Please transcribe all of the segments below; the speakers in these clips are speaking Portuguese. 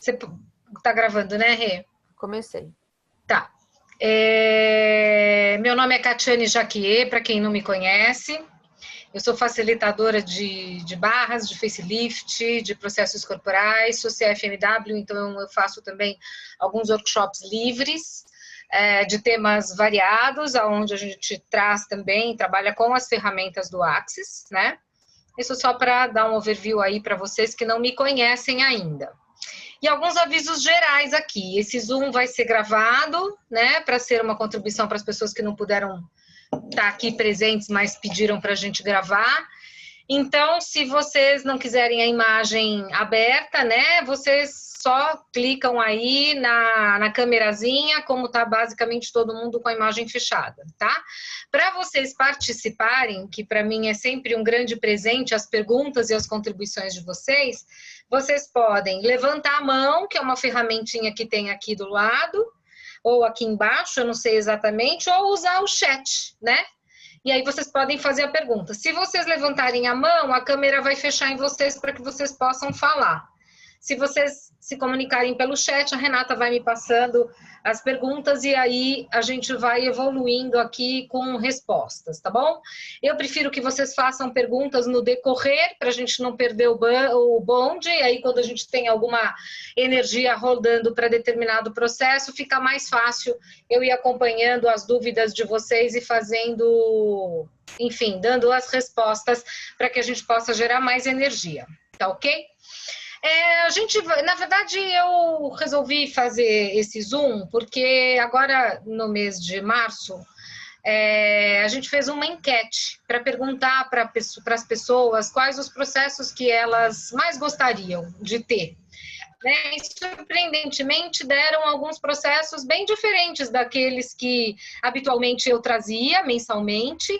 Você tá gravando, né, Rê? Comecei. Tá. Meu nome é Catiane Jaquier, para quem não me conhece. Eu sou facilitadora de barras, de facelift, de processos corporais, sou CFMW, então eu faço também alguns workshops livres, de temas variados, onde a gente traz também, trabalha com as ferramentas do Axis, né? Isso só para dar um overview aí para vocês que não me conhecem ainda. E alguns avisos gerais aqui. Esse Zoom vai ser gravado, né, para ser uma contribuição para as pessoas que não puderam estar aqui presentes, mas pediram para a gente gravar. Então, se vocês não quiserem a imagem aberta, né, vocês só clicam aí na câmerazinha, como está basicamente todo mundo com a imagem fechada, tá? Para vocês participarem, que para mim é sempre um grande presente, as perguntas e as contribuições de vocês, vocês podem levantar a mão, que é uma ferramentinha que tem aqui do lado, ou aqui embaixo, eu não sei exatamente, ou usar o chat, né? E aí vocês podem fazer a pergunta. Se vocês levantarem a mão, a câmera vai fechar em vocês para que vocês possam falar. Se vocês se comunicarem pelo chat, a Renata vai me passando as perguntas e aí a gente vai evoluindo aqui com respostas, tá bom? Eu prefiro que vocês façam perguntas no decorrer, para a gente não perder o bonde, e aí quando a gente tem alguma energia rodando para determinado processo, fica mais fácil eu ir acompanhando as dúvidas de vocês e fazendo, enfim, dando as respostas para que a gente possa gerar mais energia, tá ok? Na verdade, eu resolvi fazer esse Zoom porque agora, no mês de março, a gente fez uma enquete para perguntar para as pessoas quais os processos que elas mais gostariam de ter. Né? E, surpreendentemente, deram alguns processos bem diferentes daqueles que habitualmente eu trazia mensalmente,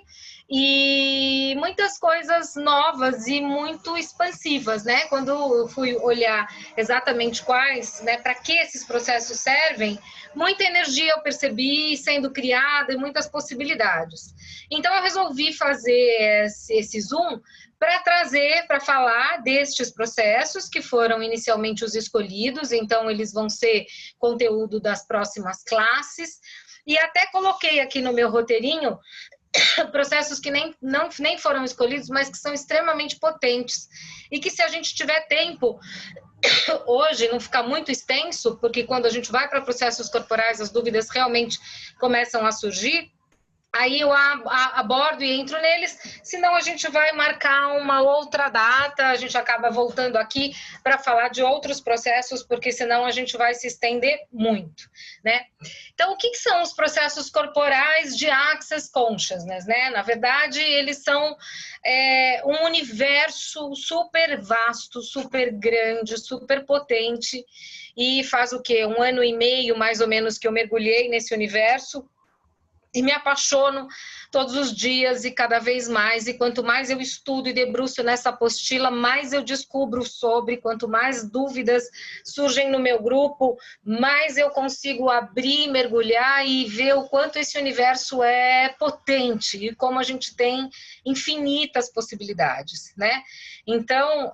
e muitas coisas novas e muito expansivas, né? Quando eu fui olhar exatamente quais, né, para que esses processos servem, muita energia eu percebi sendo criada e muitas possibilidades. Então, eu resolvi fazer esse Zoom para trazer, para falar destes processos que foram inicialmente os escolhidos, então eles vão ser conteúdo das próximas classes, e até coloquei aqui no meu roteirinho processos que nem foram escolhidos, mas que são extremamente potentes, e que se a gente tiver tempo, hoje não ficar muito extenso, porque quando a gente vai para processos corporais, as dúvidas realmente começam a surgir, aí eu abordo e entro neles, senão a gente vai marcar uma outra data, a gente acaba voltando aqui para falar de outros processos, porque senão a gente vai se estender muito, né? Então, o que são os processos corporais de Access Consciousness, né? Na verdade, eles são um universo super vasto, super grande, super potente, e faz o quê? 1 ano e meio, mais ou menos, que eu mergulhei nesse universo, e me apaixono todos os dias e cada vez mais, e quanto mais eu estudo e debruço nessa apostila, mais eu descubro sobre, quanto mais dúvidas surgem no meu grupo, mais eu consigo abrir, mergulhar e ver o quanto esse universo é potente e como a gente tem infinitas possibilidades, né? Então,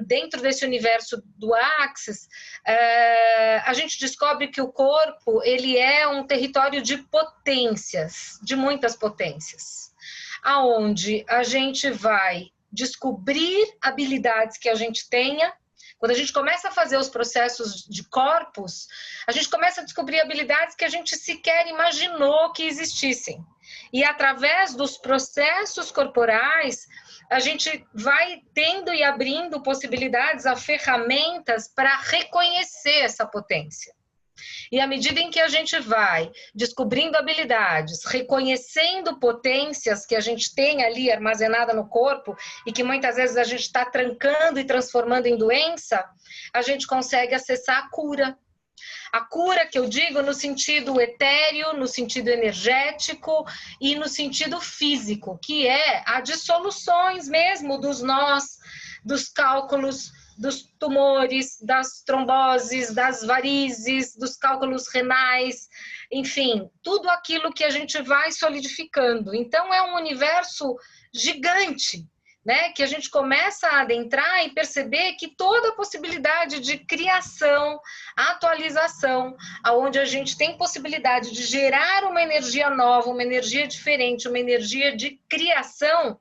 dentro desse universo do Axis, a gente descobre que o corpo, ele é um território de potências, de muitas potências, aonde a gente vai descobrir habilidades que a gente tenha. Quando a gente começa a fazer os processos de corpos, a gente começa a descobrir habilidades que a gente sequer imaginou que existissem. E através dos processos corporais, a gente vai tendo e abrindo possibilidades a ferramentas para reconhecer essa potência. E à medida em que a gente vai descobrindo habilidades, reconhecendo potências que a gente tem ali armazenada no corpo e que muitas vezes a gente está trancando e transformando em doença, a gente consegue acessar a cura. A cura que eu digo no sentido etéreo, no sentido energético e no sentido físico, que é a dissoluções mesmo dos nós, dos cálculos, dos tumores, das tromboses, das varizes, dos cálculos renais, enfim, tudo aquilo que a gente vai solidificando. Então, é um universo gigante, né, que a gente começa a adentrar e perceber que toda a possibilidade de criação, atualização, aonde a gente tem possibilidade de gerar uma energia nova, uma energia diferente, uma energia de criação,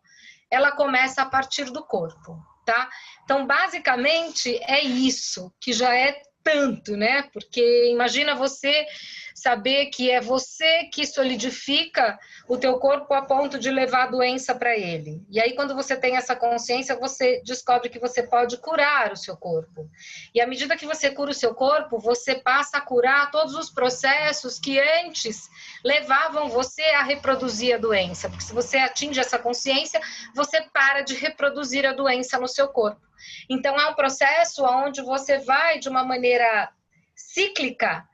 ela começa a partir do corpo, tá? Então, basicamente, é isso, que já é tanto, né? Porque imagina você saber que é você que solidifica o teu corpo a ponto de levar a doença para ele. E aí, quando você tem essa consciência, você descobre que você pode curar o seu corpo. E à medida que você cura o seu corpo, você passa a curar todos os processos que antes levavam você a reproduzir a doença. Porque se você atinge essa consciência, você para de reproduzir a doença no seu corpo. Então, é um processo onde você vai, de uma maneira cíclica,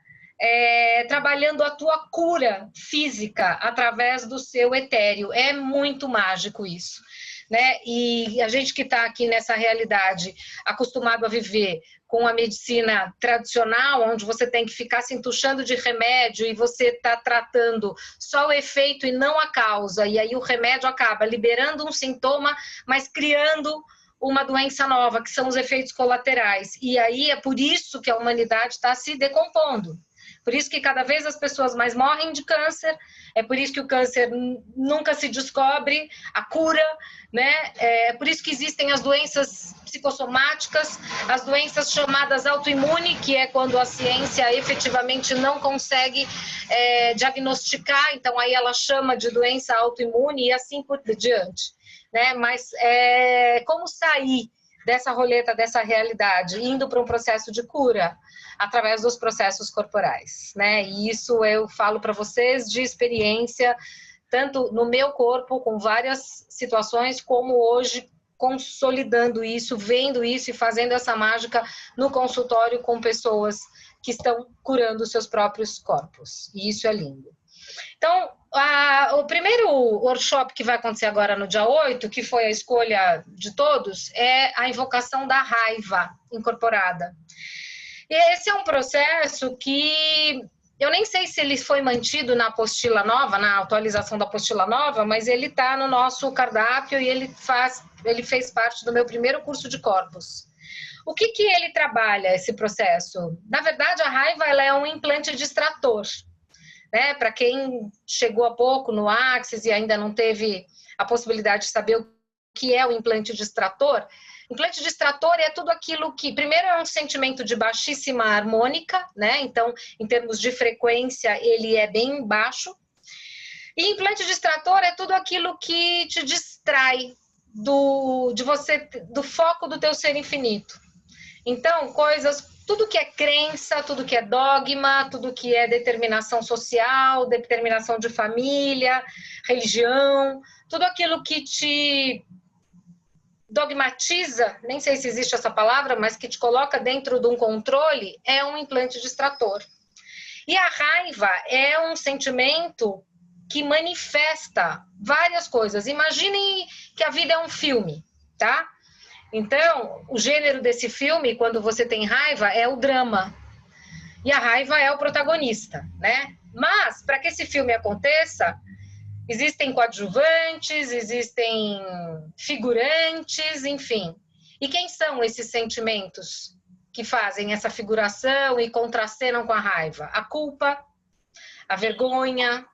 trabalhando a tua cura física através do seu etéreo. É muito mágico isso, né? E a gente que está aqui nessa realidade, acostumado a viver com a medicina tradicional, onde você tem que ficar se entuchando de remédio e você está tratando só o efeito e não a causa, e aí o remédio acaba liberando um sintoma, mas criando uma doença nova, que são os efeitos colaterais. E aí é por isso que a humanidade está se decompondo. Por isso que cada vez as pessoas mais morrem de câncer, é por isso que o câncer nunca se descobre a cura, né? É por isso que existem as doenças psicossomáticas, as doenças chamadas autoimune, que é quando a ciência efetivamente não consegue diagnosticar, então aí ela chama de doença autoimune e assim por diante, né? Mas como sair dessa roleta, dessa realidade, indo para um processo de cura através dos processos corporais, né? E isso eu falo para vocês de experiência, tanto no meu corpo, com várias situações, como hoje consolidando isso, vendo isso e fazendo essa mágica no consultório com pessoas que estão curando os seus próprios corpos. E isso é lindo. Então, o primeiro workshop que vai acontecer agora no dia 8, que foi a escolha de todos, é a invocação da raiva incorporada. E esse é um processo que eu nem sei se ele foi mantido na apostila nova, na atualização da apostila nova, mas ele está no nosso cardápio e ele fez parte do meu primeiro curso de corpos. O que ele trabalha, esse processo? Na verdade, a raiva ela é um implante distrator. Né? Para quem chegou há pouco no Axis e ainda não teve a possibilidade de saber o que é o implante distrator, implante distrator é tudo aquilo que, primeiro, é um sentimento de baixíssima harmônica, né? Então, em termos de frequência, ele é bem baixo. E implante distrator é tudo aquilo que te distrai do foco do teu ser infinito. Então, tudo que é crença, tudo que é dogma, tudo que é determinação social, determinação de família, religião, tudo aquilo que te dogmatiza, nem sei se existe essa palavra, mas que te coloca dentro de um controle, é um implante distrator. E a raiva é um sentimento que manifesta várias coisas. Imaginem que a vida é um filme, tá? Então, o gênero desse filme, quando você tem raiva, é o drama. E a raiva é o protagonista, né? Mas, para que esse filme aconteça, existem coadjuvantes, existem figurantes, enfim. E quem são esses sentimentos que fazem essa figuração e contracenam com a raiva? A culpa, a vergonha,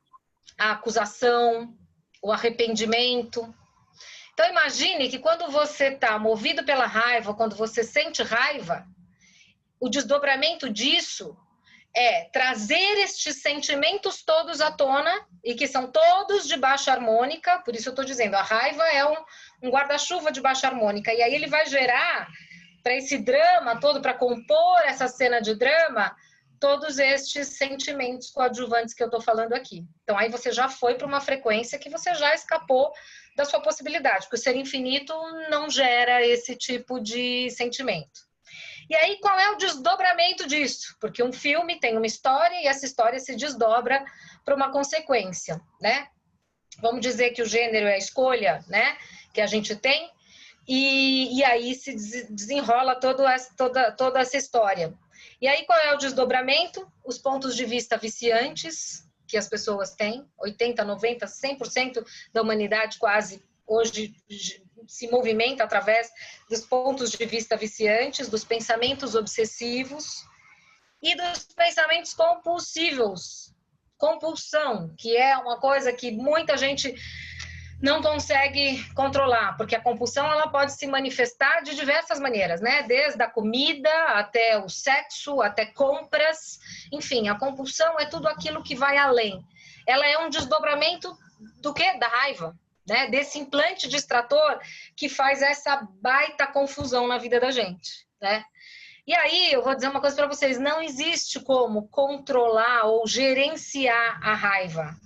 a acusação, o arrependimento. Então, imagine que quando você está movido pela raiva, quando você sente raiva, o desdobramento disso é trazer estes sentimentos todos à tona e que são todos de baixa harmônica, por isso eu estou dizendo, a raiva é um guarda-chuva de baixa harmônica, e aí ele vai gerar, para esse drama todo, para compor essa cena de drama, todos estes sentimentos coadjuvantes que eu estou falando aqui. Então, aí você já foi para uma frequência que você já escapou da sua possibilidade, porque o ser infinito não gera esse tipo de sentimento. E aí, qual é o desdobramento disso? Porque um filme tem uma história e essa história se desdobra para uma consequência, né? Vamos dizer que o gênero é a escolha, né? Que a gente tem, e aí se desenrola toda essa história. E aí, qual é o desdobramento? Os pontos de vista viciantes que as pessoas têm, 80%, 90%, 100% da humanidade quase hoje se movimenta através dos pontos de vista viciantes, dos pensamentos obsessivos e dos pensamentos compulsivos. Compulsão, que é uma coisa que muita gente não consegue controlar, porque a compulsão ela pode se manifestar de diversas maneiras, né? Desde a comida até o sexo, até compras, enfim, a compulsão é tudo aquilo que vai além. Ela é um desdobramento do quê? Da raiva, né? Desse implante distrator que faz essa baita confusão na vida da gente, né? E aí eu vou dizer uma coisa para vocês, não existe como controlar ou gerenciar a raiva.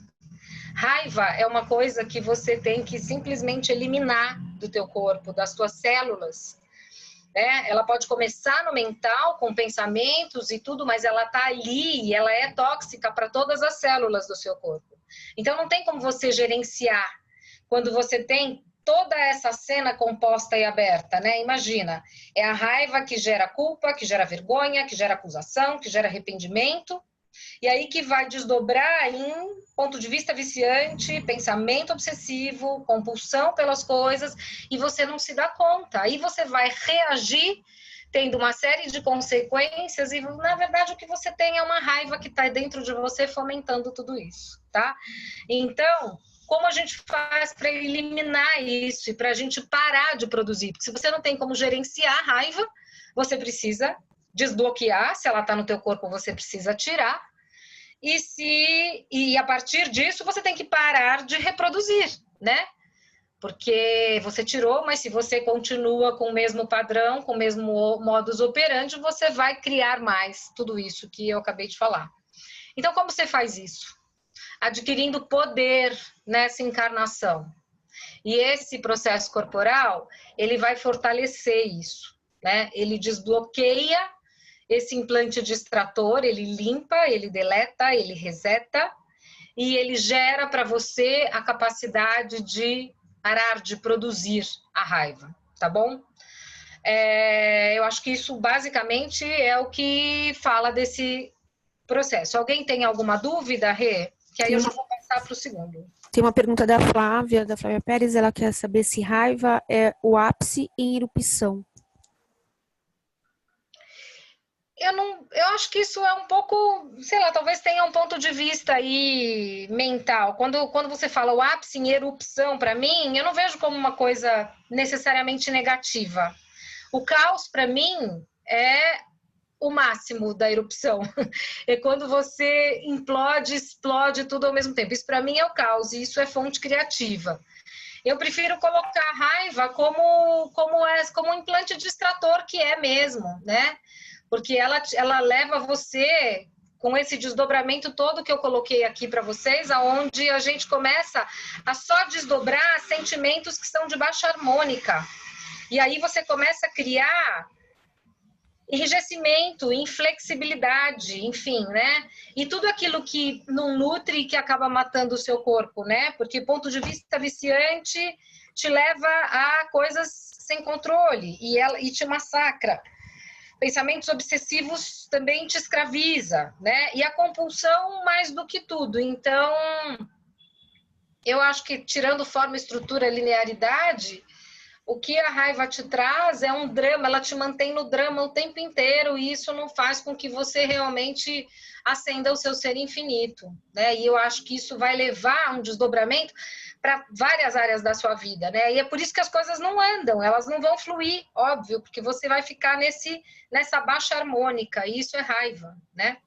Raiva é uma coisa que você tem que simplesmente eliminar do teu corpo, das tuas células, né? Ela pode começar no mental, com pensamentos e tudo, mas ela tá ali e ela é tóxica para todas as células do seu corpo. Então não tem como você gerenciar quando você tem toda essa cena composta e aberta, né? Imagina, é a raiva que gera culpa, que gera vergonha, que gera acusação, que gera arrependimento. E aí que vai desdobrar em ponto de vista viciante, pensamento obsessivo, compulsão pelas coisas, e você não se dá conta. Aí você vai reagir tendo uma série de consequências e, na verdade, o que você tem é uma raiva que está dentro de você fomentando tudo isso, tá? Então, como a gente faz para eliminar isso e para a gente parar de produzir? Porque se você não tem como gerenciar a raiva, você precisa desbloquear, se ela está no teu corpo, você precisa tirar, e a partir disso você tem que parar de reproduzir, né? Porque você tirou, mas se você continua com o mesmo padrão, com o mesmo modus operandi, você vai criar mais tudo isso que eu acabei de falar. Então, como você faz isso? Adquirindo poder nessa encarnação. E esse processo corporal, ele vai fortalecer isso, né? Ele desbloqueia esse implante distrator, ele limpa, ele deleta, ele reseta e ele gera para você a capacidade de parar de produzir a raiva, tá bom? Eu acho que isso basicamente é o que fala desse processo. Alguém tem alguma dúvida, Rê? Que aí eu já vou passar para o segundo. Tem uma pergunta da Flávia Pérez, ela quer saber se raiva é o ápice em erupção. Eu acho que isso é um pouco, sei lá, talvez tenha um ponto de vista aí mental. Quando você fala o ápice em erupção, para mim, eu não vejo como uma coisa necessariamente negativa. O caos, para mim, é o máximo da erupção. É quando você implode, explode tudo ao mesmo tempo. Isso, para mim, é o caos e isso é fonte criativa. Eu prefiro colocar a raiva como um implante distrator que é mesmo, né? Porque ela leva você com esse desdobramento todo que eu coloquei aqui para vocês, aonde a gente começa a só desdobrar sentimentos que são de baixa harmônica. E aí você começa a criar enrijecimento, inflexibilidade, enfim, né? E tudo aquilo que não nutre e que acaba matando o seu corpo, né? Porque ponto de vista viciante te leva a coisas sem controle e te massacra. Pensamentos obsessivos também te escraviza, né? E a compulsão mais do que tudo. Então, eu acho que tirando forma, estrutura, linearidade, o que a raiva te traz é um drama, ela te mantém no drama o tempo inteiro e isso não faz com que você realmente acenda o seu ser infinito, né? E eu acho que isso vai levar a um desdobramento para várias áreas da sua vida, né? E é por isso que as coisas não andam, elas não vão fluir, óbvio, porque você vai ficar nessa baixa harmônica e isso é raiva, né?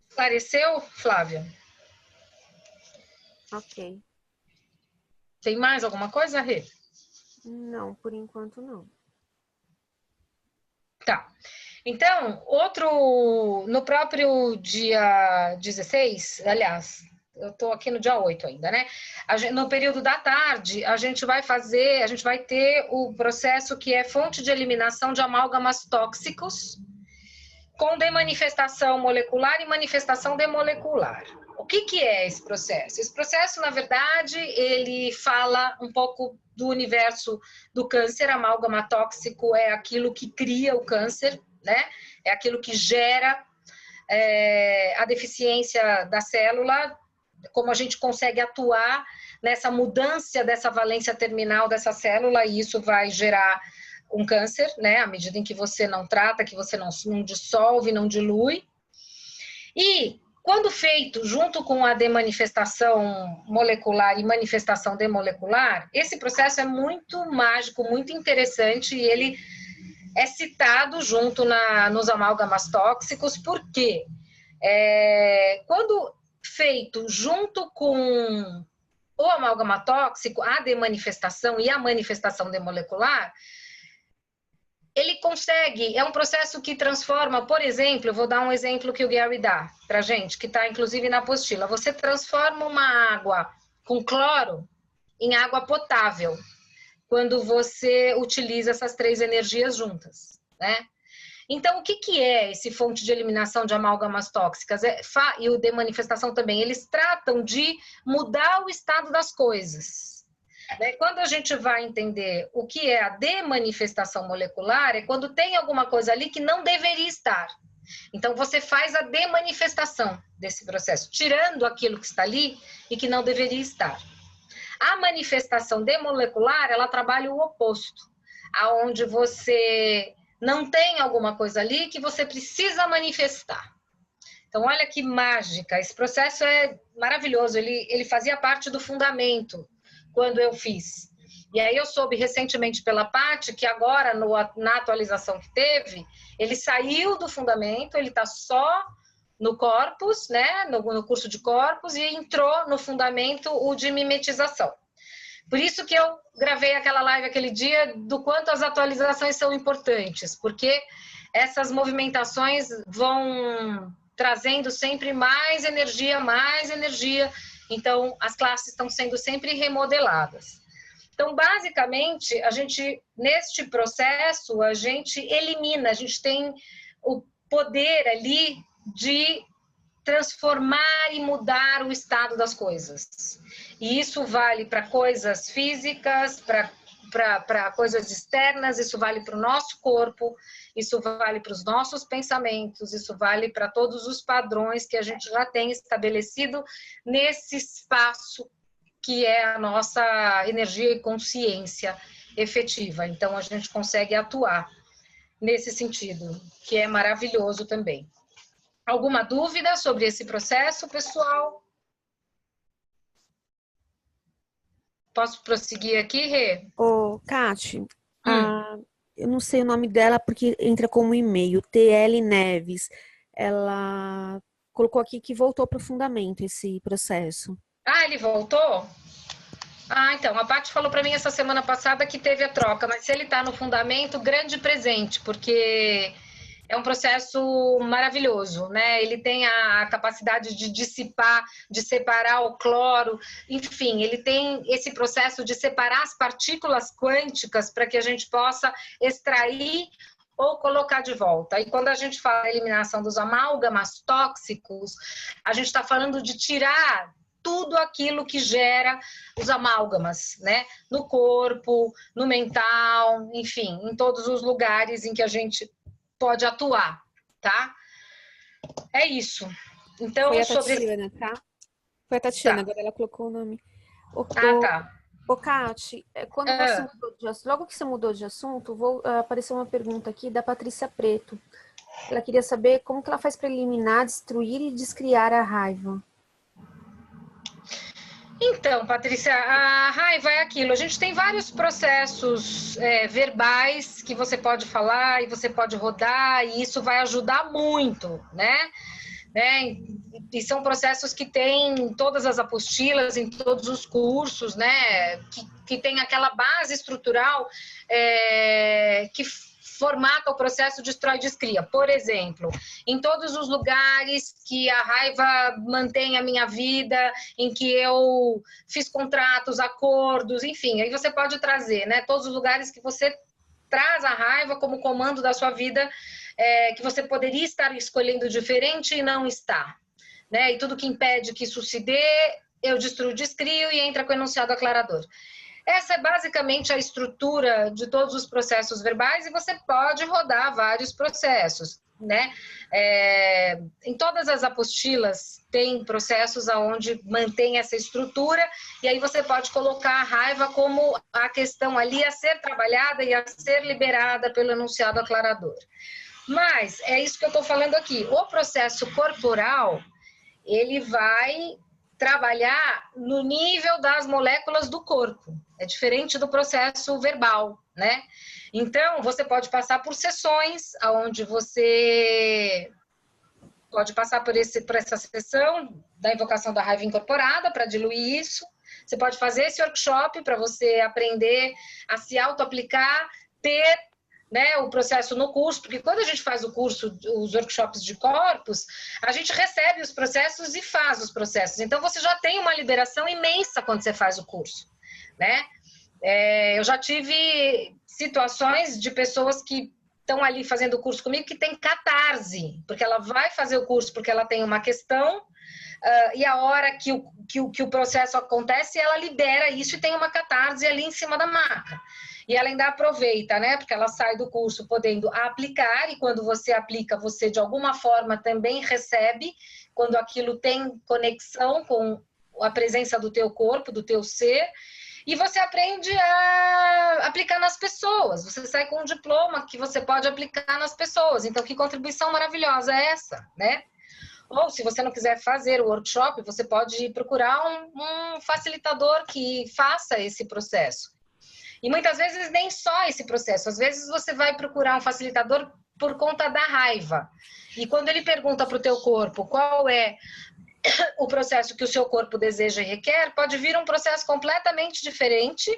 Esclareceu, Flávia? Ok. Tem mais alguma coisa, Rê? Não, por enquanto não. Tá. Então, no próprio dia 16, aliás, eu estou aqui no dia 8 ainda, né? No período da tarde, a gente vai ter o processo que é fonte de eliminação de amálgamas tóxicos com demanifestação molecular e manifestação demolecular. O que é esse processo? Esse processo, na verdade, ele fala um pouco do universo do câncer. Amálgama tóxico é aquilo que cria o câncer, né? É aquilo que gera a deficiência da célula, como a gente consegue atuar nessa mudança dessa valência terminal dessa célula, e isso vai gerar um câncer, né? À medida em que você não trata, que você não dissolve, não dilui. E quando feito junto com a demanifestação molecular e manifestação demolecular, esse processo é muito mágico, muito interessante, e ele é citado junto nos amálgamas tóxicos, porque quando feito junto com o amálgama tóxico, a demanifestação e a manifestação demolecular, ele consegue, é um processo que transforma, por exemplo, eu vou dar um exemplo que o Gary dá pra gente, que está inclusive na apostila. Você transforma uma água com cloro em água potável, quando você utiliza essas 3 energias juntas, né? Então, o que é esse fonte de eliminação de amálgamas tóxicas? E o demanifestação também, eles tratam de mudar o estado das coisas. Quando a gente vai entender o que é a demanifestação molecular, é quando tem alguma coisa ali que não deveria estar. Então, você faz a demanifestação desse processo, tirando aquilo que está ali e que não deveria estar. A manifestação demolecular, ela trabalha o oposto, aonde você não tem alguma coisa ali que você precisa manifestar. Então, olha que mágica, esse processo é maravilhoso, ele fazia parte do fundamento quando eu fiz. E aí eu soube recentemente pela Paty que agora, na atualização que teve, ele saiu do fundamento, ele está só no corpus, né, no curso de corpus, e entrou no fundamento o de mimetização. Por isso que eu gravei aquela live aquele dia do quanto as atualizações são importantes, porque essas movimentações vão trazendo sempre mais energia, então as classes estão sendo sempre remodeladas. Então, basicamente, neste processo, a gente elimina, a gente tem o poder ali de transformar e mudar o estado das coisas. E isso vale para coisas físicas, para coisas externas, isso vale para o nosso corpo, isso vale para os nossos pensamentos, isso vale para todos os padrões que a gente já tem estabelecido nesse espaço que é a nossa energia e consciência efetiva. Então, a gente consegue atuar nesse sentido, que é maravilhoso também. Alguma dúvida sobre esse processo, pessoal? Posso prosseguir aqui, Rê? Ô, Kati, eu não sei o nome dela porque entra como e-mail, TL Neves. Ela colocou aqui que voltou para o fundamento esse processo. Ah, ele voltou? Ah, então, a Paty falou para mim essa semana passada que teve a troca, mas se ele está no fundamento, grande presente, porque é um processo maravilhoso, né? Ele tem a capacidade de dissipar, de separar o cloro, enfim, ele tem esse processo de separar as partículas quânticas para que a gente possa extrair ou colocar de volta. E quando a gente fala da eliminação dos amálgamas tóxicos, a gente está falando de tirar tudo aquilo que gera os amálgamas, né? No corpo, no mental, enfim, em todos os lugares em que a gente pode atuar, tá? É isso. Então, foi a Tatiana, tá? Foi a Tatiana, agora ela colocou o nome. Tá. Ô, Kati, quando você mudou de assunto, logo que você mudou de assunto, apareceu uma pergunta aqui da Patrícia Preto. Ela queria saber como que ela faz para eliminar, destruir e descriar a raiva. Então, Patrícia, a raiva é aquilo. A gente tem vários processos verbais que você pode falar e você pode rodar, e isso vai ajudar muito, né? E são processos que tem em todas as apostilas, em todos os cursos, né? Que tem aquela base estrutural que formata o processo destrói e descria. Por exemplo, em todos os lugares que a raiva mantém a minha vida, em que eu fiz contratos, acordos, enfim, aí você pode trazer, né? Todos os lugares que você traz a raiva como comando da sua vida, que você poderia estar escolhendo diferente e não está, né? E tudo que impede que isso se dê, eu destruo, descrio e entra com o enunciado aclarador. Essa é basicamente a estrutura de todos os processos verbais e você pode rodar vários processos. né? Em todas as apostilas tem processos onde mantém essa estrutura, e aí você pode colocar a raiva como a questão ali a ser trabalhada e a ser liberada pelo enunciado aclarador. Mas é isso que eu estou falando aqui. O processo corporal, ele vai trabalhar no nível das moléculas do corpo. É diferente do processo verbal, né? Então, você pode passar por sessões, onde você pode passar por essa sessão da invocação da raiva incorporada para diluir isso. Você pode fazer esse workshop para você aprender a se auto-aplicar, ter, né, o processo no curso, porque quando a gente faz o curso, os workshops de corpos, a gente recebe os processos e faz os processos. Então, você já tem uma liberação imensa quando você faz o curso, né? Eu já tive situações de pessoas que estão ali fazendo o curso comigo que tem catarse, porque ela vai fazer o curso porque ela tem uma questão, e a hora que o processo acontece, ela libera isso e tem uma catarse ali em cima da maca. E ela ainda aproveita, né? Porque ela sai do curso podendo aplicar, e quando você aplica, você de alguma forma também recebe, quando aquilo tem conexão com a presença do teu corpo, do teu ser, e você aprende a aplicar nas pessoas. Você sai com um diploma que você pode aplicar nas pessoas. Então, que contribuição maravilhosa é essa, né? Ou, se você não quiser fazer o workshop, você pode procurar um facilitador que faça esse processo. E muitas vezes nem só esse processo. Às vezes você vai procurar um facilitador por conta da raiva. E quando ele pergunta para o teu corpo qual é o processo que o seu corpo deseja e requer, pode vir um processo completamente diferente,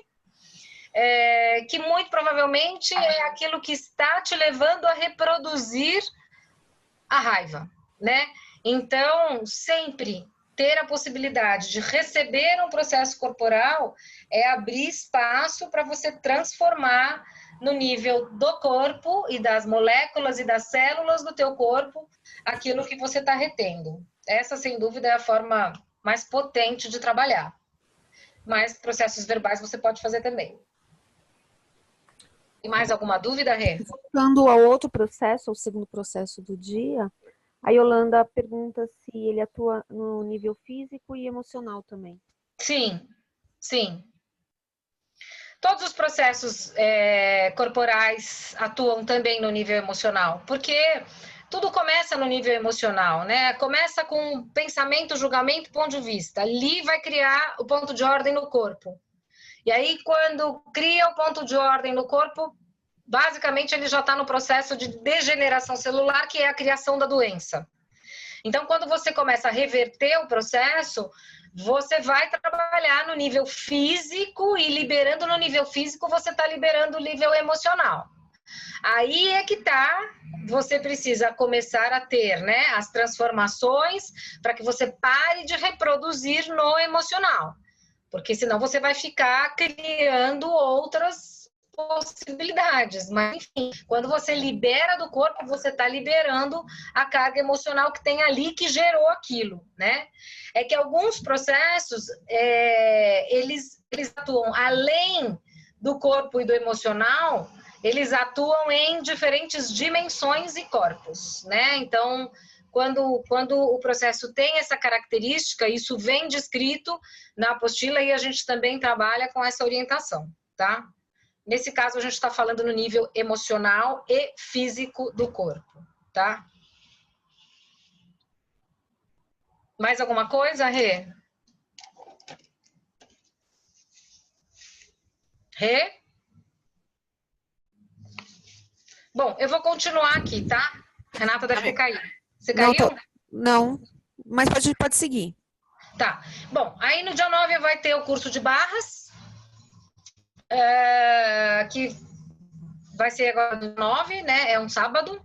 que muito provavelmente é aquilo que está te levando a reproduzir a raiva, né? Então, sempre ter a possibilidade de receber um processo corporal é abrir espaço para você transformar no nível do corpo e das moléculas e das células do teu corpo aquilo que você está retendo. Essa, sem dúvida, é a forma mais potente de trabalhar. Mas processos verbais você pode fazer também. Tem mais alguma dúvida, Rê? Voltando ao outro processo, ao segundo processo do dia, a Yolanda pergunta se ele atua no nível físico e emocional também. Sim, sim. Todos os processos corporais atuam também no nível emocional, porque tudo começa no nível emocional, né? Começa com pensamento, julgamento, ponto de vista. Ali vai criar o ponto de ordem no corpo. E aí, quando cria o ponto de ordem no corpo, basicamente ele já está no processo de degeneração celular, que é a criação da doença. Então, quando você começa a reverter o processo, você vai trabalhar no nível físico, e liberando no nível físico, você está liberando o nível emocional. Aí é que tá, você precisa começar a ter, né, as transformações para que você pare de reproduzir no emocional. Porque senão você vai ficar criando outras possibilidades. Mas, enfim, quando você libera do corpo, você está liberando a carga emocional que tem ali, que gerou aquilo, né? É que alguns processos, eles atuam além do corpo e do emocional, eles atuam em diferentes dimensões e corpos, né? Então, quando o processo tem essa característica, isso vem descrito na apostila, e a gente também trabalha com essa orientação, tá? Nesse caso, a gente está falando no nível emocional e físico do corpo, tá? Mais alguma coisa, Rê? Rê? Bom, eu vou continuar aqui, tá? Renata deve ter caído. Você caiu? Não, mas pode seguir. Tá. Bom, aí no dia 9 vai ter o curso de barras, que vai ser agora no 9, né? É um sábado.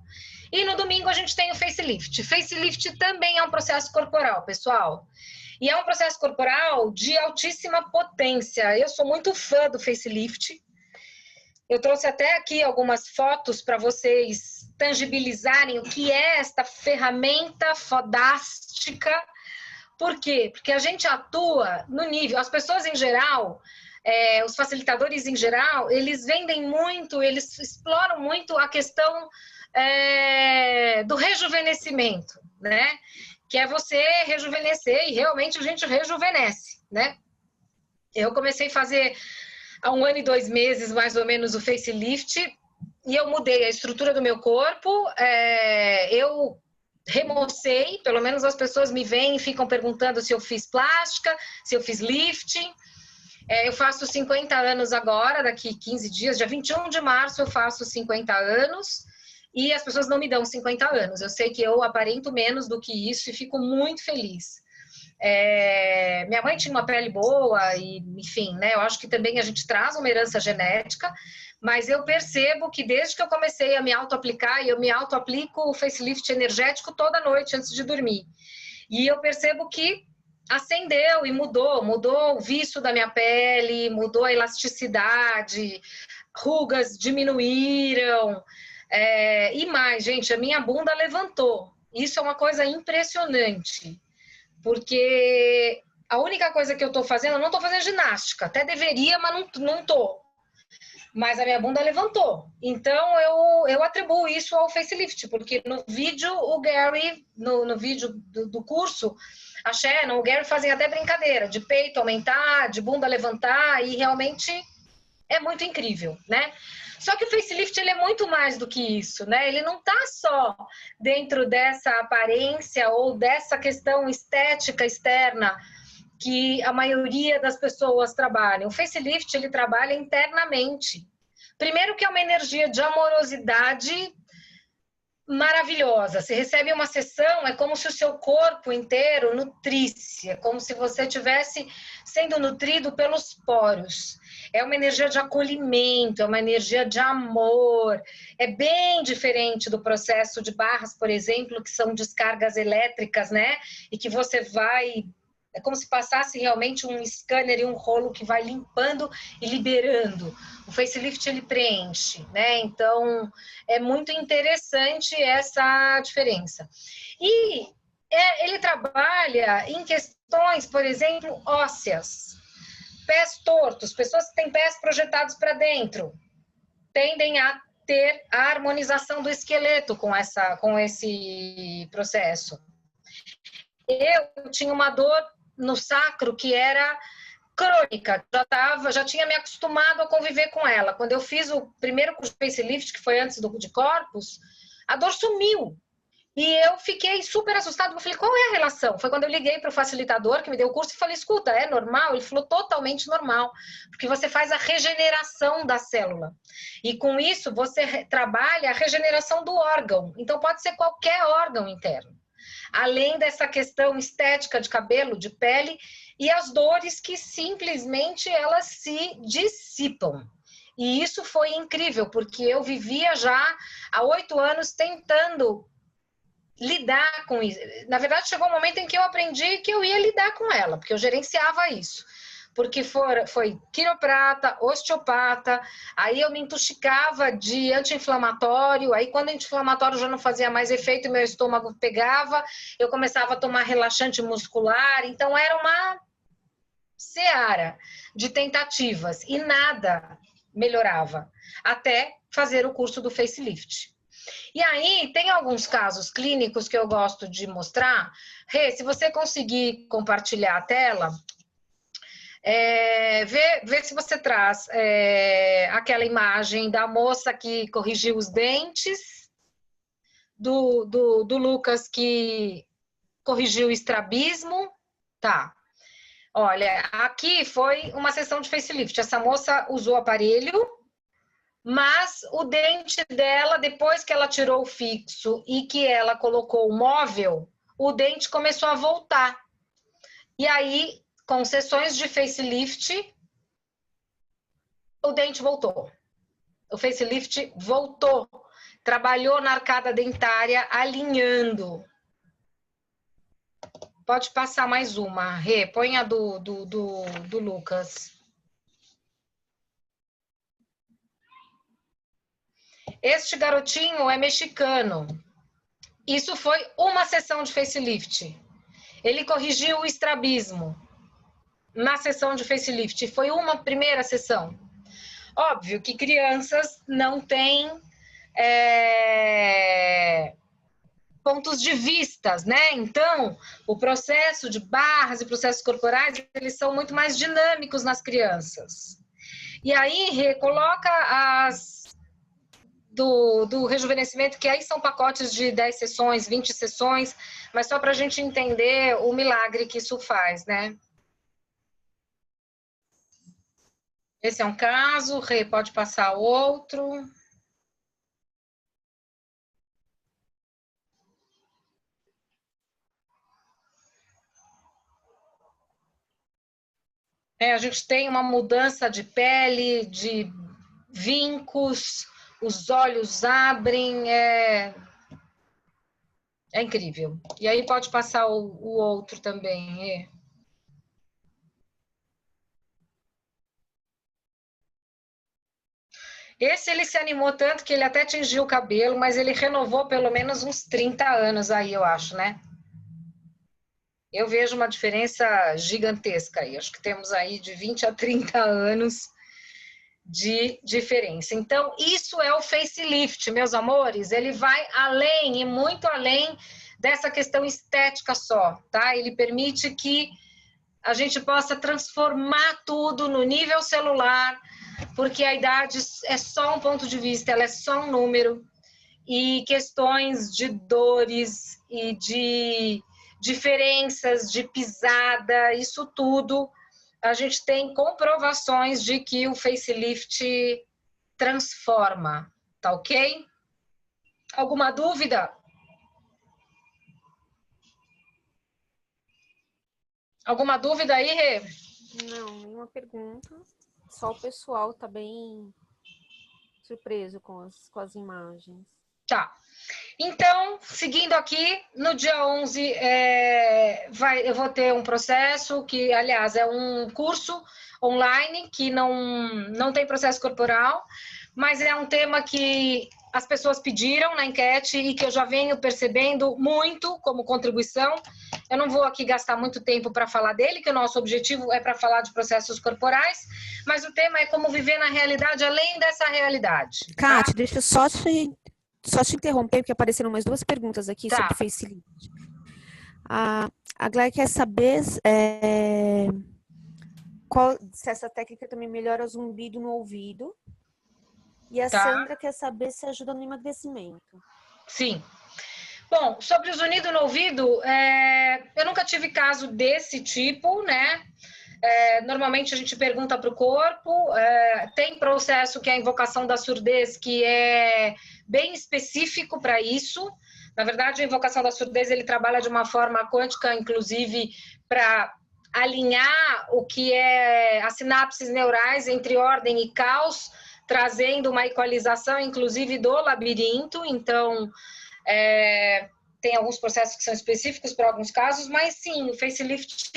E no domingo a gente tem o facelift. Facelift também é um processo corporal, pessoal. E é um processo corporal de altíssima potência. Eu sou muito fã do facelift. Eu trouxe até aqui algumas fotos para vocês tangibilizarem o que é esta ferramenta fodástica. Por quê? Porque a gente atua no nível... As pessoas em geral, os facilitadores em geral, eles vendem muito, eles exploram muito a questão do rejuvenescimento, né? Que é você rejuvenescer e realmente a gente rejuvenesce, né? Eu comecei a fazer há 1 ano e 2 meses, mais ou menos, o facelift e eu mudei a estrutura do meu corpo, eu remocei, pelo menos as pessoas me veem e ficam perguntando se eu fiz plástica, se eu fiz lifting. Eu faço 50 anos agora, daqui 15 dias, dia 21 de março eu faço 50 anos e as pessoas não me dão 50 anos. Eu sei que eu aparento menos do que isso e fico muito feliz. Minha mãe tinha uma pele boa e, enfim, né? Eu acho que também a gente traz uma herança genética, mas eu percebo que desde que eu comecei a me auto-aplicar, e eu me auto-aplico o facelift energético toda noite antes de dormir, e eu percebo que acendeu e mudou o viço da minha pele, mudou a elasticidade, rugas diminuíram, e mais, gente, a minha bunda levantou. Isso é uma coisa impressionante, porque a única coisa que eu tô fazendo, eu não tô fazendo ginástica, até deveria, mas não tô. Mas a minha bunda levantou. Então, eu atribuo isso ao facelift, porque no vídeo, o Gary, no vídeo do curso, a Shannon, o Gary fazem até brincadeira, de peito aumentar, de bunda levantar, e realmente é muito incrível, né? Só que o facelift, ele é muito mais do que isso, né? Ele não tá só dentro dessa aparência ou dessa questão estética externa que a maioria das pessoas trabalham. O facelift, ele trabalha internamente. Primeiro que é uma energia de amorosidade maravilhosa. Você recebe uma sessão, é como se o seu corpo inteiro nutrisse, é como se você estivesse sendo nutrido pelos poros. É uma energia de acolhimento, é uma energia de amor. É bem diferente do processo de barras, por exemplo, que são descargas elétricas, né? E que você vai... É como se passasse realmente um scanner e um rolo que vai limpando e liberando. O facelift, ele preenche, né? Então, é muito interessante essa diferença. E ele trabalha em questões, por exemplo, ósseas. Pés tortos, pessoas que têm pés projetados para dentro, tendem a ter a harmonização do esqueleto com esse processo. Eu tinha uma dor no sacro que era crônica, já tinha me acostumado a conviver com ela. Quando eu fiz o primeiro curso de facelift, que foi antes de corpos, a dor sumiu. E eu fiquei super assustada, eu falei, qual é a relação? Foi quando eu liguei para o facilitador que me deu o curso e falei, escuta, é normal? Ele falou, totalmente normal, porque você faz a regeneração da célula. E com isso, você trabalha a regeneração do órgão. Então, pode ser qualquer órgão interno. Além dessa questão estética de cabelo, de pele, e as dores que simplesmente elas se dissipam. E isso foi incrível, porque eu vivia já há 8 anos tentando lidar com isso. Na verdade, chegou um momento em que eu aprendi que eu ia lidar com ela, porque eu gerenciava isso. Porque foi quiroprata, osteopata, aí eu me intoxicava de anti-inflamatório, aí quando o anti-inflamatório já não fazia mais efeito e meu estômago pegava, eu começava a tomar relaxante muscular, então era uma seara de tentativas e nada melhorava, até fazer o curso do facelift. E aí, tem alguns casos clínicos que eu gosto de mostrar. Rê, se você conseguir compartilhar a tela... vê se você traz aquela imagem da moça que corrigiu os dentes, do Lucas que corrigiu o estrabismo. Tá. Olha, aqui foi uma sessão de facelift. Essa moça usou aparelho, mas o dente dela, depois que ela tirou o fixo e que ela colocou o móvel, o dente começou a voltar. E aí, com sessões de facelift, o dente voltou. O facelift voltou. Trabalhou na arcada dentária, alinhando. Pode passar mais uma. Rê, põe a do Lucas. Este garotinho é mexicano. Isso foi uma sessão de facelift. Ele corrigiu o estrabismo na sessão de facelift. Foi uma primeira sessão. Óbvio que crianças não têm pontos de vistas, né? Então, o processo de barras e processos corporais, eles são muito mais dinâmicos nas crianças. E aí, recoloca as do rejuvenescimento, que aí são pacotes de 10 sessões, 20 sessões, mas só para a gente entender o milagre que isso faz, né? Esse é um caso, Rê, pode passar outro. A gente tem uma mudança de pele, de vincos, os olhos abrem, é incrível. E aí pode passar o outro também, Rê. Esse ele se animou tanto que ele até tingiu o cabelo, mas ele renovou pelo menos uns 30 anos aí, eu acho, né? Eu vejo uma diferença gigantesca aí. Acho que temos aí de 20 a 30 anos de diferença. Então, isso é o facelift, meus amores. Ele vai além e muito além dessa questão estética só, tá? Ele permite que a gente possa transformar tudo no nível celular, porque a idade é só um ponto de vista, ela é só um número, e questões de dores e de diferenças de pisada, isso tudo, a gente tem comprovações de que o facelift transforma, tá ok? Alguma dúvida? Alguma dúvida aí, Rê? Não, nenhuma pergunta. Só o pessoal tá bem surpreso com as imagens. Tá. Então, seguindo aqui, no dia 11 eu vou ter um processo que, aliás, é um curso online que não tem processo corporal, mas é um tema que as pessoas pediram na enquete e que eu já venho percebendo muito como contribuição. Eu não vou aqui gastar muito tempo para falar dele, que o nosso objetivo é para falar de processos corporais, mas o tema é como viver na realidade além dessa realidade. Kátia, deixa eu só te interromper, porque apareceram mais duas perguntas aqui sobre facelift. A Glória quer saber se essa técnica também melhora o zumbido no ouvido. E a Sandra quer saber se ajuda no emagrecimento. Sim. Bom, sobre o zunido no ouvido, eu nunca tive caso desse tipo, né? Normalmente a gente pergunta para o corpo, tem processo que é a invocação da surdez, que é bem específico para isso. Na verdade, a invocação da surdez, ele trabalha de uma forma quântica, inclusive, para alinhar o que é as sinapses neurais entre ordem e caos, trazendo uma equalização, inclusive, do labirinto. Então, tem alguns processos que são específicos para alguns casos, mas sim, o facelift,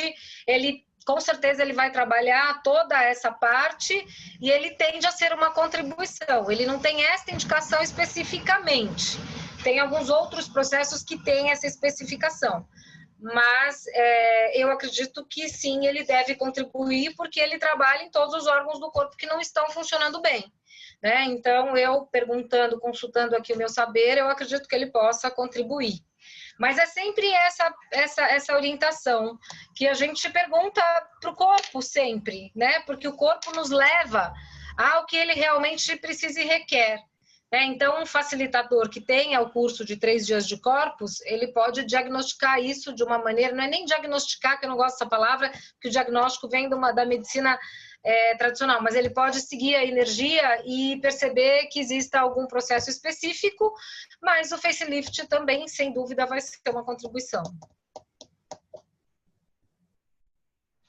ele com certeza ele vai trabalhar toda essa parte e ele tende a ser uma contribuição. Ele não tem essa indicação especificamente. Tem alguns outros processos que têm essa especificação. Mas eu acredito que sim, ele deve contribuir porque ele trabalha em todos os órgãos do corpo que não estão funcionando bem. Né? Então, eu perguntando, consultando aqui o meu saber, eu acredito que ele possa contribuir. Mas é sempre essa orientação que a gente pergunta para o corpo sempre, né? Porque o corpo nos leva ao que ele realmente precisa e requer. Então, um facilitador que tenha o curso de 3 dias de corpos, ele pode diagnosticar isso de uma maneira, não é nem diagnosticar, que eu não gosto dessa palavra, porque o diagnóstico vem da medicina tradicional, mas ele pode seguir a energia e perceber que exista algum processo específico, mas o facelift também, sem dúvida, vai ser uma contribuição.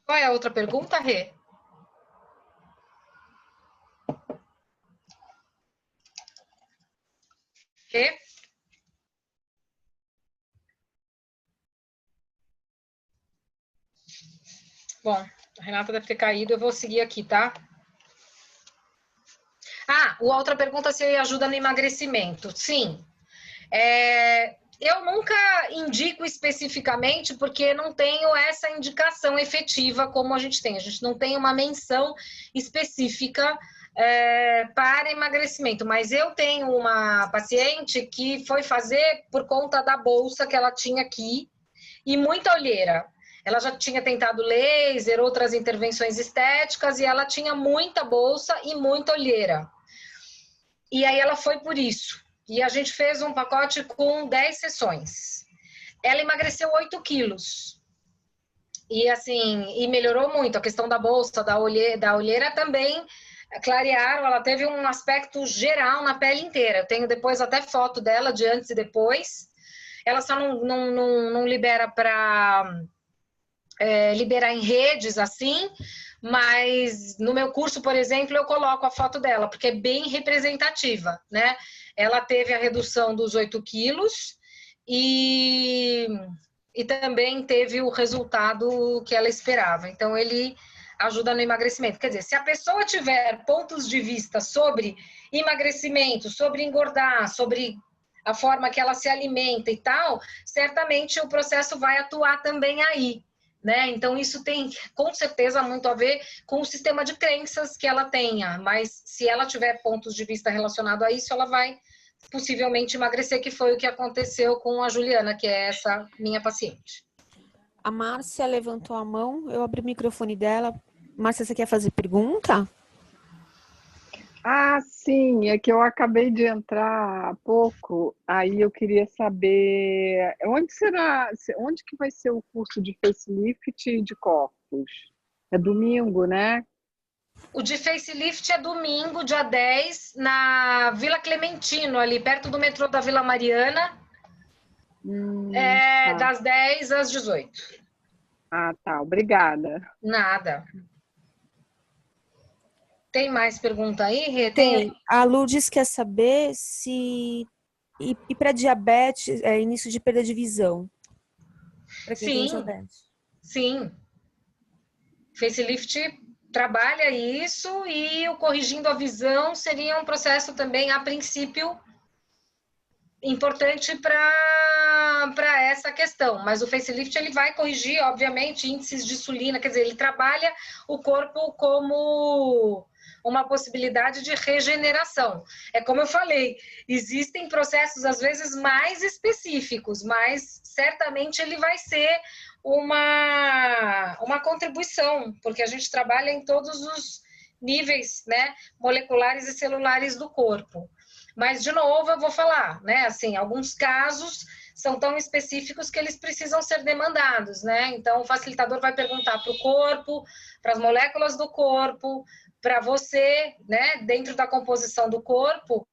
Qual é a outra pergunta, Rê? Rê? Bom, a Renata deve ter caído, eu vou seguir aqui, tá? A outra pergunta se ajuda no emagrecimento. Sim. Eu nunca indico especificamente porque não tenho essa indicação efetiva como a gente tem. A gente não tem uma menção específica para emagrecimento, mas eu tenho uma paciente que foi fazer por conta da bolsa que ela tinha aqui e muita olheira. Ela já tinha tentado laser, outras intervenções estéticas e ela tinha muita bolsa e muita olheira. E aí ela foi por isso. E a gente fez um pacote com 10 sessões. Ela emagreceu 8 quilos. E assim, e melhorou muito. A questão da bolsa, da olheira também clarearam. Ela teve um aspecto geral na pele inteira. Eu tenho depois até foto dela de antes e depois. Ela só não libera para liberar em redes assim, mas no meu curso, por exemplo, eu coloco a foto dela, porque é bem representativa, né? Ela teve a redução dos 8 quilos e também teve o resultado que ela esperava. Então, ele ajuda no emagrecimento. Quer dizer, se a pessoa tiver pontos de vista sobre emagrecimento, sobre engordar, sobre a forma que ela se alimenta e tal, certamente o processo vai atuar também aí, né? Então, isso tem, com certeza, muito a ver com o sistema de crenças que ela tenha, mas se ela tiver pontos de vista relacionados a isso, ela vai possivelmente emagrecer, que foi o que aconteceu com a Juliana, que é essa minha paciente. A Márcia levantou a mão, eu abri o microfone dela. Márcia, você quer fazer pergunta? Ah, sim, é que eu acabei de entrar há pouco, aí eu queria saber onde que vai ser o curso de facelift de corpos? É domingo, né? O de facelift é domingo, dia 10, na Vila Clementino, ali perto do metrô da Vila Mariana, Tá. das 10 às 18. Ah, tá, obrigada. Nada. Tem mais pergunta aí, Rê? Tem. A Lourdes quer saber se... E para diabetes, início de perda de visão? Para quem tem diabetes. Sim. Facelift trabalha isso e o corrigindo a visão seria um processo também, a princípio, importante para essa questão. Mas o facelift ele vai corrigir, obviamente, índices de insulina, quer dizer, ele trabalha o corpo como uma possibilidade de regeneração. É como eu falei, existem processos às vezes mais específicos, mas certamente ele vai ser uma contribuição, porque a gente trabalha em todos os níveis, né, moleculares e celulares do corpo. Mas, de novo, eu vou falar, né, assim, alguns casos são tão específicos que eles precisam ser demandados, né? Então, o facilitador vai perguntar para o corpo, para as moléculas do corpo, para você, né, dentro da composição do corpo,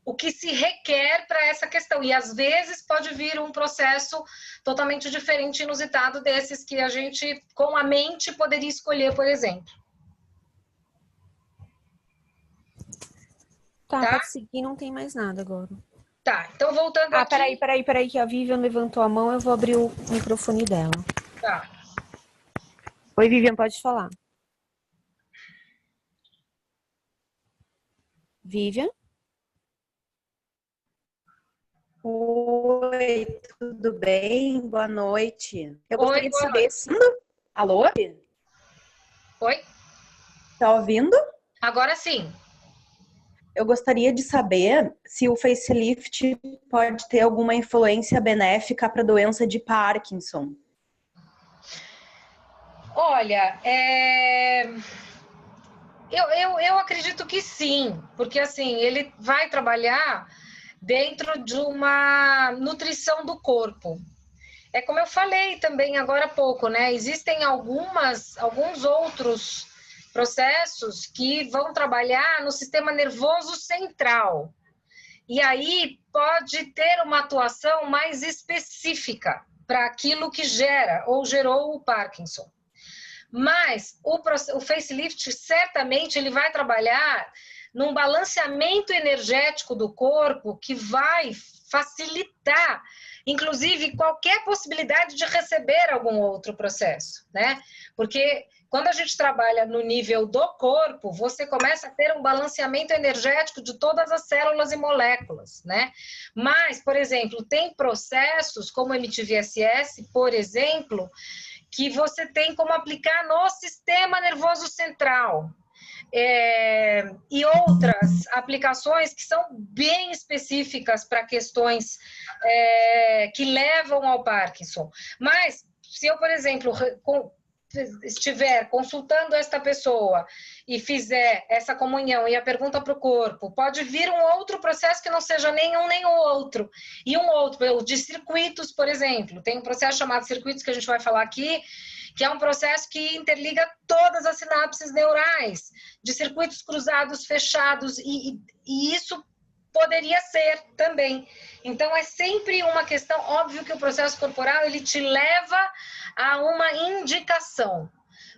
o que se requer para essa questão. E, às vezes, pode vir um processo totalmente diferente, inusitado desses que a gente, com a mente, poderia escolher, por exemplo. Tá, pode seguir, não tem mais nada agora. Tá, então voltando aqui... Peraí, que a Vivian levantou a mão, eu vou abrir o microfone dela. Tá. Oi, Vivian, pode falar. Vivian? Oi, tudo bem? Boa noite. Eu gostaria de saber... Alô? Oi? Tá ouvindo? Agora sim. Eu gostaria de saber se o facelift pode ter alguma influência benéfica para a doença de Parkinson. Olha, eu acredito que sim, porque assim, ele vai trabalhar dentro de uma nutrição do corpo. É como eu falei também agora há pouco, né? Existem alguns outros processos que vão trabalhar no sistema nervoso central. E aí pode ter uma atuação mais específica para aquilo que gera ou gerou o Parkinson. Mas o facelift, certamente, ele vai trabalhar num balanceamento energético do corpo que vai facilitar, inclusive, qualquer possibilidade de receber algum outro processo, né? Porque quando a gente trabalha no nível do corpo, você começa a ter um balanceamento energético de todas as células e moléculas, né? Mas, por exemplo, tem processos como o MTVSS, por exemplo, que você tem como aplicar no sistema nervoso central. e outras aplicações que são bem específicas para questões que levam ao Parkinson. Mas, se eu, por exemplo, estiver consultando esta pessoa e fizer essa comunhão e a pergunta para o corpo, pode vir um outro processo que não seja nenhum nem o outro. E um outro, o de circuitos, por exemplo. Tem um processo chamado circuitos que a gente vai falar aqui, que é um processo que interliga todas as sinapses neurais, de circuitos cruzados, fechados, e isso poderia ser também. Então, é sempre uma questão, óbvio que o processo corporal, ele te leva a uma indicação,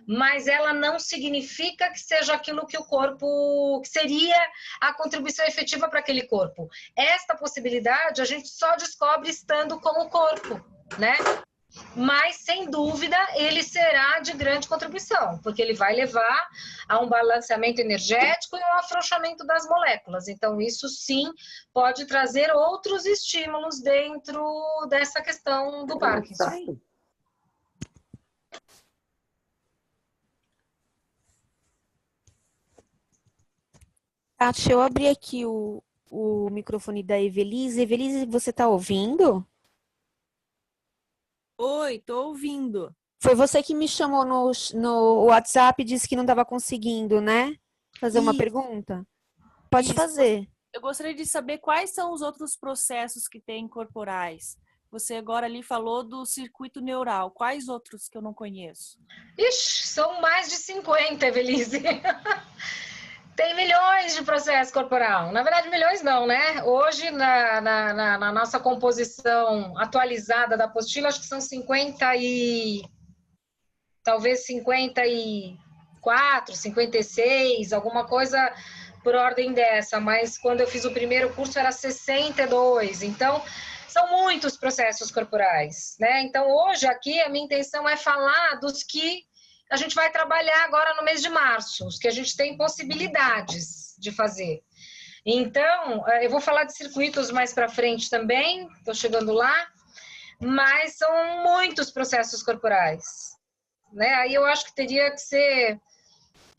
mas ela não significa que seja aquilo que o corpo, que seria a contribuição efetiva para aquele corpo. Esta possibilidade a gente só descobre estando com o corpo, né? Mas, sem dúvida, ele será de grande contribuição, porque ele vai levar a um balanceamento energético e um afrouxamento das moléculas. Então, isso sim pode trazer outros estímulos dentro dessa questão do Parkinson. Tati, eu abri aqui o microfone da Evelise. Evelise, você está ouvindo? Oi, tô ouvindo. Foi você que me chamou no WhatsApp e disse que não estava conseguindo, né? Fazer uma pergunta? Pode fazer. Eu gostaria de saber quais são os outros processos que tem corporais. Você agora ali falou do circuito neural. Quais outros que eu não conheço? Ixi, são mais de 50, Evelise. Tem milhões de processos corporal. Na verdade, milhões não, né? Hoje, na nossa composição atualizada da apostila, acho que são 50 e... talvez 54, 56, alguma coisa por ordem dessa. Mas quando eu fiz o primeiro curso era 62. Então, são muitos processos corporais, né? Então, hoje aqui a minha intenção é falar dos que a gente vai trabalhar agora no mês de março, os que a gente tem possibilidades de fazer. Então, eu vou falar de circuitos mais para frente também, estou chegando lá, mas são muitos processos corporais, né? Aí eu acho que teria que ser,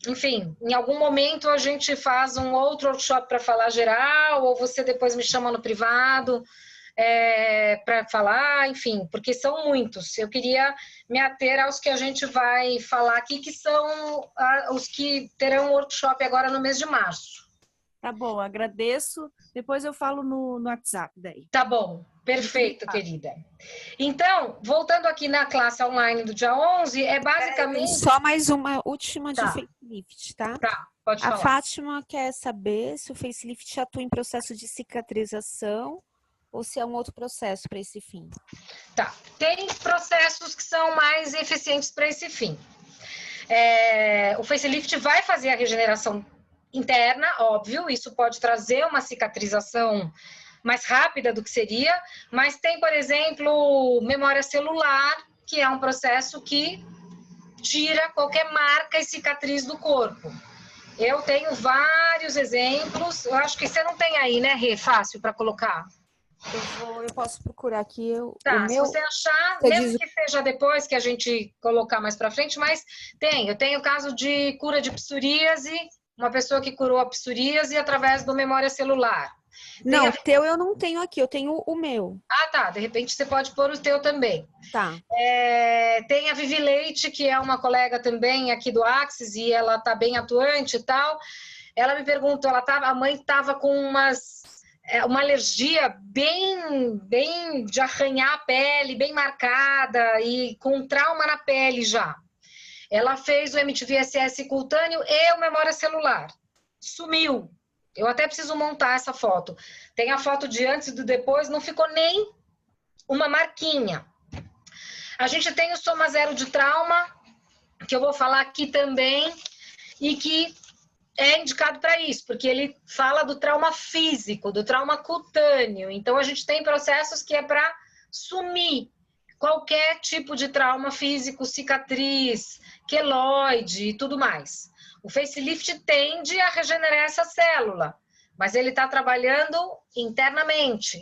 enfim, em algum momento a gente faz um outro workshop para falar geral, ou você depois me chama no privado, para falar, enfim, porque são muitos. Eu queria me ater aos que a gente vai falar aqui, que são os que terão workshop agora no mês de março. Tá bom, agradeço. Depois eu falo no WhatsApp daí. Tá bom, perfeito, querida. Então, voltando aqui na classe online do dia 11, é basicamente... Só mais uma última de facelift, tá? Tá, pode falar. A Fátima quer saber se o facelift atua em processo de cicatrização ou se é um outro processo para esse fim. Tá, tem processos que são mais eficientes para esse fim. O facelift vai fazer a regeneração interna, óbvio, isso pode trazer uma cicatrização mais rápida do que seria, mas tem, por exemplo, memória celular, que é um processo que tira qualquer marca e cicatriz do corpo. Eu tenho vários exemplos, eu acho que você não tem aí, né, Rê, fácil para colocar? Eu posso procurar aqui. Tá, se você achar, mesmo que seja depois que a gente colocar mais para frente, mas eu tenho o caso de cura de psoríase, uma pessoa que curou a psoríase através do memória celular. Não, o teu eu não tenho aqui, eu tenho o meu. Ah, tá, de repente você pode pôr o teu também. Tá. Tem a Vivi Leite, que é uma colega também aqui do Axis, e ela tá bem atuante e tal. Ela me perguntou, a mãe tava com uma alergia bem de arranhar a pele, bem marcada e com trauma na pele já. Ela fez o MTV-SS cutâneo e o memória celular. Sumiu. Eu até preciso montar essa foto. Tem a foto de antes e do depois, não ficou nem uma marquinha. A gente tem o Soma Zero de Trauma, que eu vou falar aqui também, e que é indicado para isso, porque ele fala do trauma físico, do trauma cutâneo. Então, a gente tem processos que é para sumir qualquer tipo de trauma físico, cicatriz, queloide e tudo mais. O facelift tende a regenerar essa célula, mas ele está trabalhando internamente.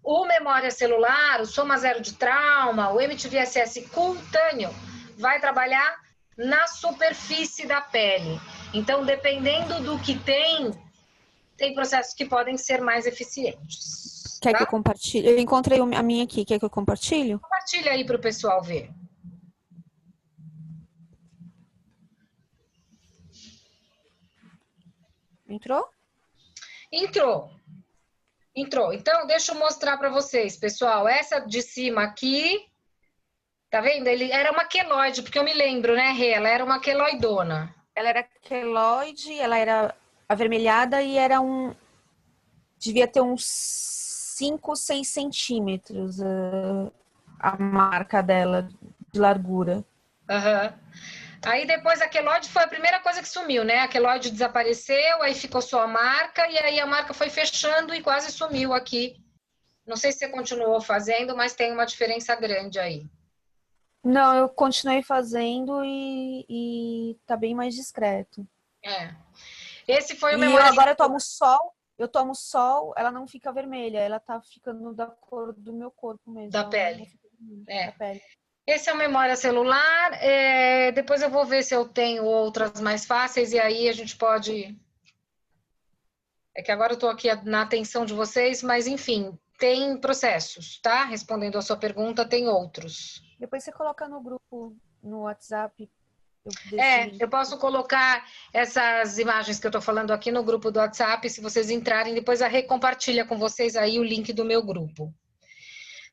O memória celular, o Soma Zero de Trauma, o MTV-SS cutâneo vai trabalhar na superfície da pele. Então, dependendo do que tem processos que podem ser mais eficientes. Quer tá? que eu compartilhe? Eu encontrei a minha aqui. Quer que eu compartilhe? Compartilha aí para o pessoal ver. Entrou? Entrou. Então, deixa eu mostrar para vocês, pessoal. Essa de cima aqui, tá vendo? Ele era uma queloide, porque eu me lembro, né, Rê? Ela era uma queloidona. Ela era queloide, ela era avermelhada e era devia ter uns 5, 6 centímetros a marca dela de largura. Aham. Aí depois a queloide foi a primeira coisa que sumiu, né? A queloide desapareceu, aí ficou só a marca, e aí a marca foi fechando e quase sumiu aqui. Não sei se você continuou fazendo, mas tem uma diferença grande aí. Não, eu continuei fazendo e tá bem mais discreto. É. Esse foi o E memória. agora eu tomo sol, ela não fica vermelha, ela tá ficando da cor do meu corpo mesmo. Da pele. Da pele. Esse é o memória celular. Depois eu vou ver se eu tenho outras mais fáceis e aí a gente pode. É que agora eu tô aqui na atenção de vocês, mas enfim, tem processos, tá? Respondendo a sua pergunta, tem outros. Depois você coloca no grupo, no WhatsApp. Eu posso colocar essas imagens que eu tô falando aqui no grupo do WhatsApp, se vocês entrarem, depois a Rê compartilha com vocês aí o link do meu grupo.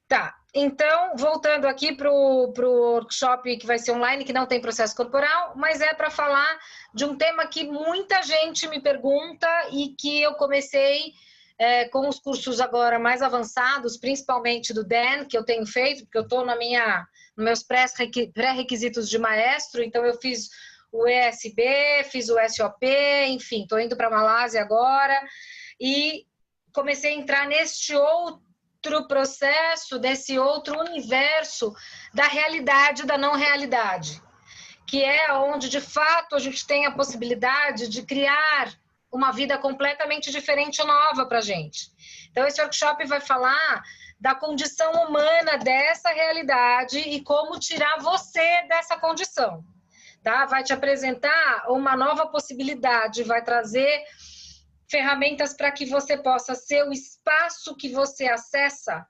Tá, então, voltando aqui pro workshop que vai ser online, que não tem processo corporal, mas é para falar de um tema que muita gente me pergunta e que eu comecei com os cursos agora mais avançados, principalmente do Dan, que eu tenho feito, porque eu estou nos meus pré-requisitos de maestro, então eu fiz o ESB, fiz o SOP, enfim, estou indo para a Malásia agora, e comecei a entrar neste outro processo, desse outro universo da realidade e da não realidade, que é onde, de fato, a gente tem a possibilidade de criar uma vida completamente diferente e nova para a gente. Então, esse workshop vai falar da condição humana dessa realidade e como tirar você dessa condição, tá? Vai te apresentar uma nova possibilidade, vai trazer ferramentas para que você possa ser o espaço que você acessa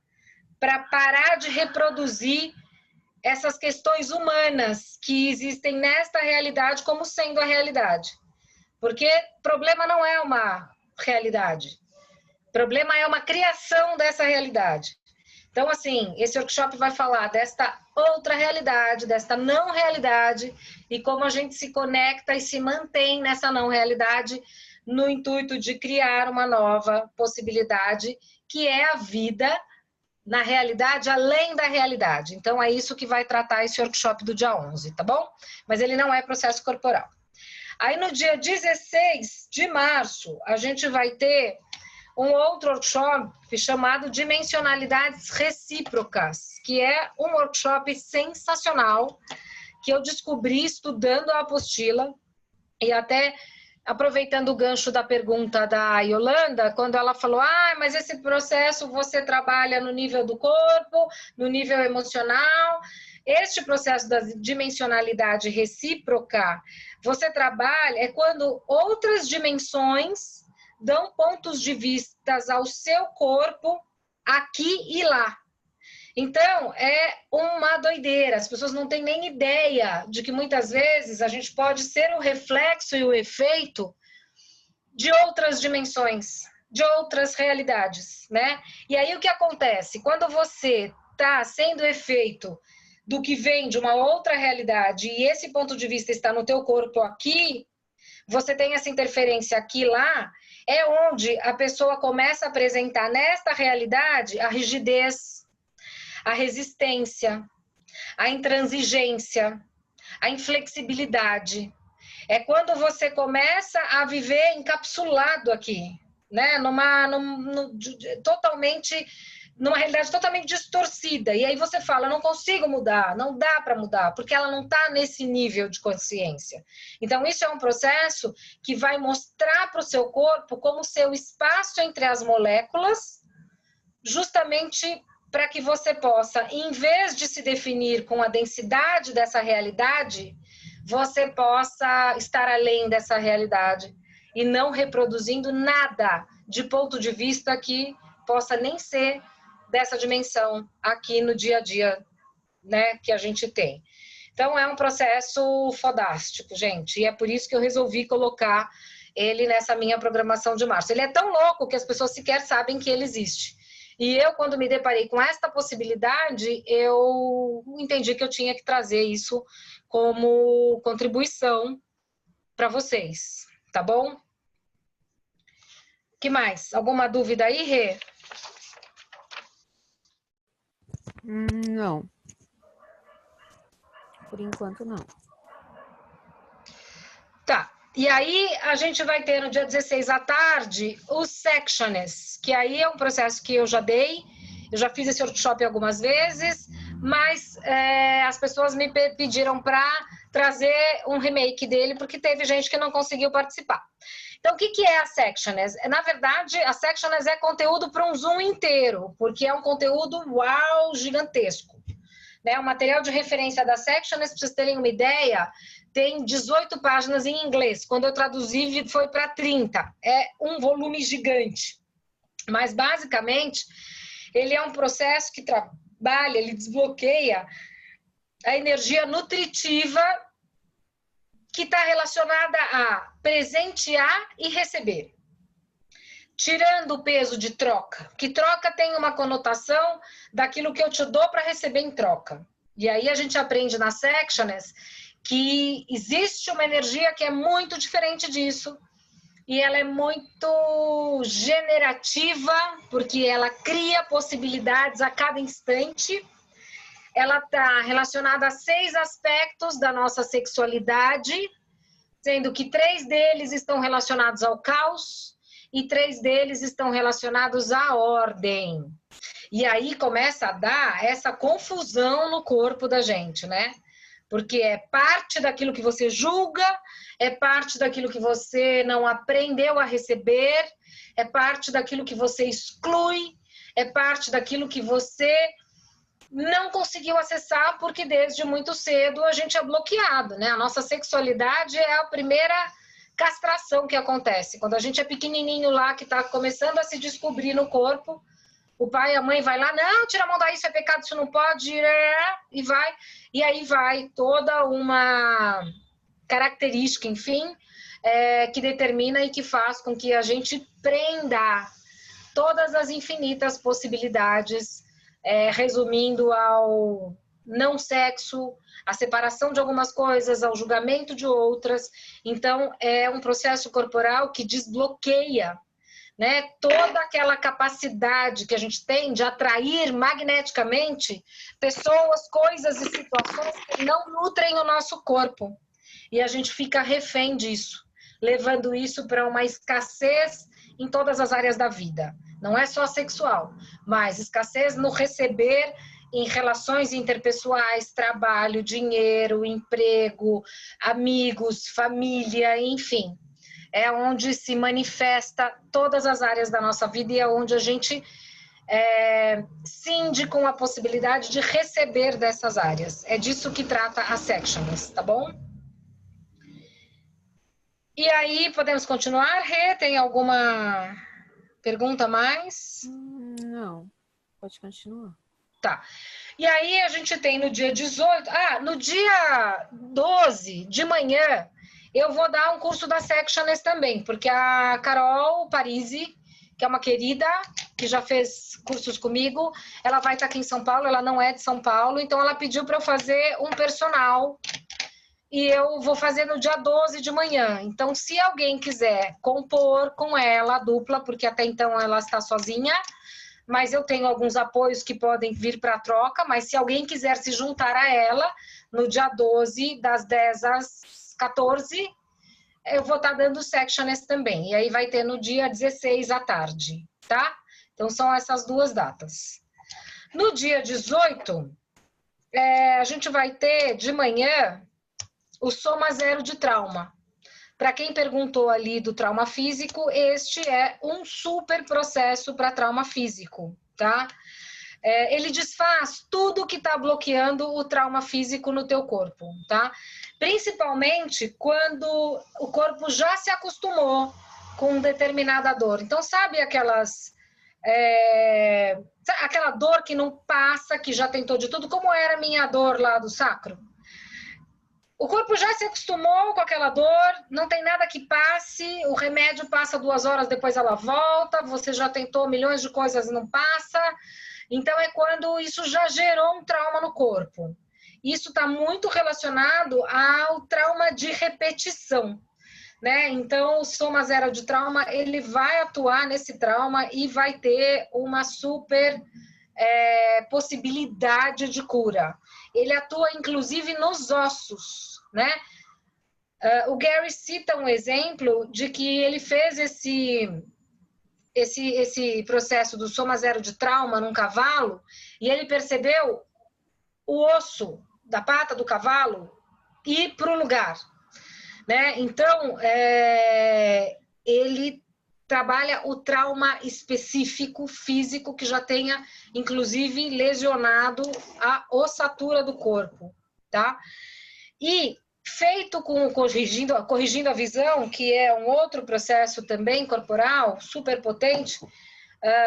para parar de reproduzir essas questões humanas que existem nesta realidade como sendo a realidade. Porque problema não é uma realidade. Problema é uma criação dessa realidade. Então, assim, esse workshop vai falar desta outra realidade, desta não realidade e como a gente se conecta e se mantém nessa não realidade no intuito de criar uma nova possibilidade, que é a vida na realidade, além da realidade. Então, é isso que vai tratar esse workshop do dia 11, tá bom? Mas ele não é processo corporal. Aí, no dia 16 de março, a gente vai ter um outro workshop chamado Dimensionalidades Recíprocas, que é um workshop sensacional, que eu descobri estudando a apostila, e até aproveitando o gancho da pergunta da Yolanda, quando ela falou, mas esse processo você trabalha no nível do corpo, no nível emocional. Este processo da dimensionalidade recíproca, você trabalha, é quando outras dimensões dão pontos de vistas ao seu corpo aqui e lá. Então, é uma doideira. As pessoas não têm nem ideia de que muitas vezes a gente pode ser o reflexo e o efeito de outras dimensões, de outras realidades, né? E aí o que acontece? Quando você está sendo efeito do que vem de uma outra realidade e esse ponto de vista está no teu corpo aqui, você tem essa interferência aqui e lá, é onde a pessoa começa a apresentar nesta realidade a rigidez, a resistência, a intransigência, a inflexibilidade. É quando você começa a viver encapsulado aqui, né? Numa realidade totalmente distorcida. E aí você fala, não consigo mudar, não dá para mudar, porque ela não está nesse nível de consciência. Então, isso é um processo que vai mostrar para o seu corpo como ser o espaço entre as moléculas, justamente para que você possa, em vez de se definir com a densidade dessa realidade, você possa estar além dessa realidade e não reproduzindo nada de ponto de vista que possa nem ser dessa dimensão aqui no dia a dia, né, que a gente tem. Então, é um processo fodástico, gente, e é por isso que eu resolvi colocar ele nessa minha programação de março. Ele é tão louco que as pessoas sequer sabem que ele existe. E eu, quando me deparei com esta possibilidade, eu entendi que eu tinha que trazer isso como contribuição para vocês, tá bom? Que mais? Alguma dúvida aí, Rê? Não. Por enquanto, não. Tá. E aí, a gente vai ter no dia 16 à tarde os sections, que aí é um processo que eu já dei, eu já fiz esse workshop algumas vezes, mas as pessoas me pediram para trazer um remake dele, porque teve gente que não conseguiu participar. Então, o que é a sections? Na verdade, a sections é conteúdo para um Zoom inteiro, porque é um conteúdo, uau, gigantesco. O material de referência da sections, para vocês terem uma ideia, tem 18 páginas em inglês. Quando eu traduzi, foi para 30. É um volume gigante. Mas, basicamente, ele é um processo que trabalha, ele desbloqueia a energia nutritiva que está relacionada a presentear e receber. Tirando o peso de troca, que troca tem uma conotação daquilo que eu te dou para receber em troca. E aí a gente aprende na sections que existe uma energia que é muito diferente disso, e ela é muito generativa, porque ela cria possibilidades a cada instante. Ela está relacionada a 6 aspectos da nossa sexualidade, sendo que 3 deles estão relacionados ao caos e 3 deles estão relacionados à ordem. E aí começa a dar essa confusão no corpo da gente, né? Porque é parte daquilo que você julga, é parte daquilo que você não aprendeu a receber, é parte daquilo que você exclui, é parte daquilo que você não conseguiu acessar, porque desde muito cedo a gente é bloqueado, né? A nossa sexualidade é a primeira castração que acontece. Quando a gente é pequenininho lá, que está começando a se descobrir no corpo, o pai e a mãe vai lá, não, tira a mão daí, isso é pecado, isso não pode, e vai. E aí vai toda uma característica, enfim, que determina e que faz com que a gente prenda todas as infinitas possibilidades, resumindo ao não sexo, a separação de algumas coisas, ao julgamento de outras. Então, é um processo corporal que desbloqueia, né, toda aquela capacidade que a gente tem de atrair magneticamente pessoas, coisas e situações que não nutrem o nosso corpo. E a gente fica refém disso, levando isso para uma escassez em todas as áreas da vida. Não é só sexual, mas escassez no receber em relações interpessoais, trabalho, dinheiro, emprego, amigos, família, enfim. É onde se manifesta todas as áreas da nossa vida e é onde a gente cinde com a possibilidade de receber dessas áreas. É disso que trata a sections, tá bom? E aí, podemos continuar, Rê? Tem alguma pergunta a mais? Não, pode continuar. Tá. E aí a gente tem no dia 18... no dia 12 de manhã, eu vou dar um curso da sections também, porque a Carol Parisi, que é uma querida, que já fez cursos comigo, ela vai estar aqui em São Paulo, ela não é de São Paulo, então ela pediu para eu fazer um personal, e eu vou fazer no dia 12 de manhã. Então, se alguém quiser compor com ela a dupla, porque até então ela está sozinha, mas eu tenho alguns apoios que podem vir para a troca, mas se alguém quiser se juntar a ela, no dia 12, das 10 às 14, eu vou estar dando sections também. E aí vai ter no dia 16 à tarde, tá? Então, são essas 2 datas. No dia 18, a gente vai ter de manhã o Soma Zero de Trauma. Para quem perguntou ali do trauma físico, este é um super processo para trauma físico, tá? ele desfaz tudo que está bloqueando o trauma físico no teu corpo, tá? Principalmente quando o corpo já se acostumou com determinada dor. Então, sabe aquela dor que não passa, que já tentou de tudo, como era a minha dor lá do sacro? O corpo já se acostumou com aquela dor, não tem nada que passe, o remédio passa 2 horas, depois ela volta, você já tentou milhões de coisas e não passa. Então, é quando isso já gerou um trauma no corpo. Isso está muito relacionado ao trauma de repetição, né? Então, o soma zero de trauma, ele vai atuar nesse trauma e vai ter uma super possibilidade de cura. Ele atua, inclusive, nos ossos, né? O Gary cita um exemplo de que ele fez esse processo do soma zero de trauma num cavalo e ele percebeu o osso da pata do cavalo ir para o lugar, né? Então, ele trabalha o trauma específico físico que já tenha, inclusive, lesionado a ossatura do corpo, tá? E feito com corrigindo a visão, que é um outro processo também corporal, super potente,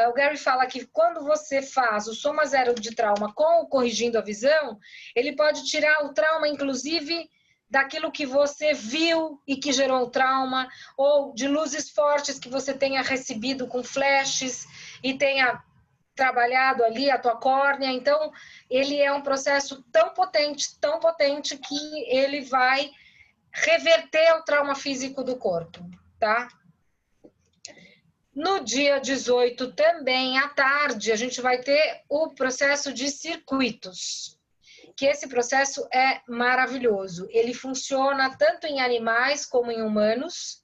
o Gary fala que quando você faz o soma zero de trauma com o corrigindo a visão, ele pode tirar o trauma, inclusive, daquilo que você viu e que gerou o trauma, ou de luzes fortes que você tenha recebido com flashes e tenha trabalhado ali a tua córnea. Então, ele é um processo tão potente que ele vai reverter o trauma físico do corpo, tá? No dia 18 também, à tarde, a gente vai ter o processo de circuitos, que esse processo é maravilhoso. Ele funciona tanto em animais como em humanos.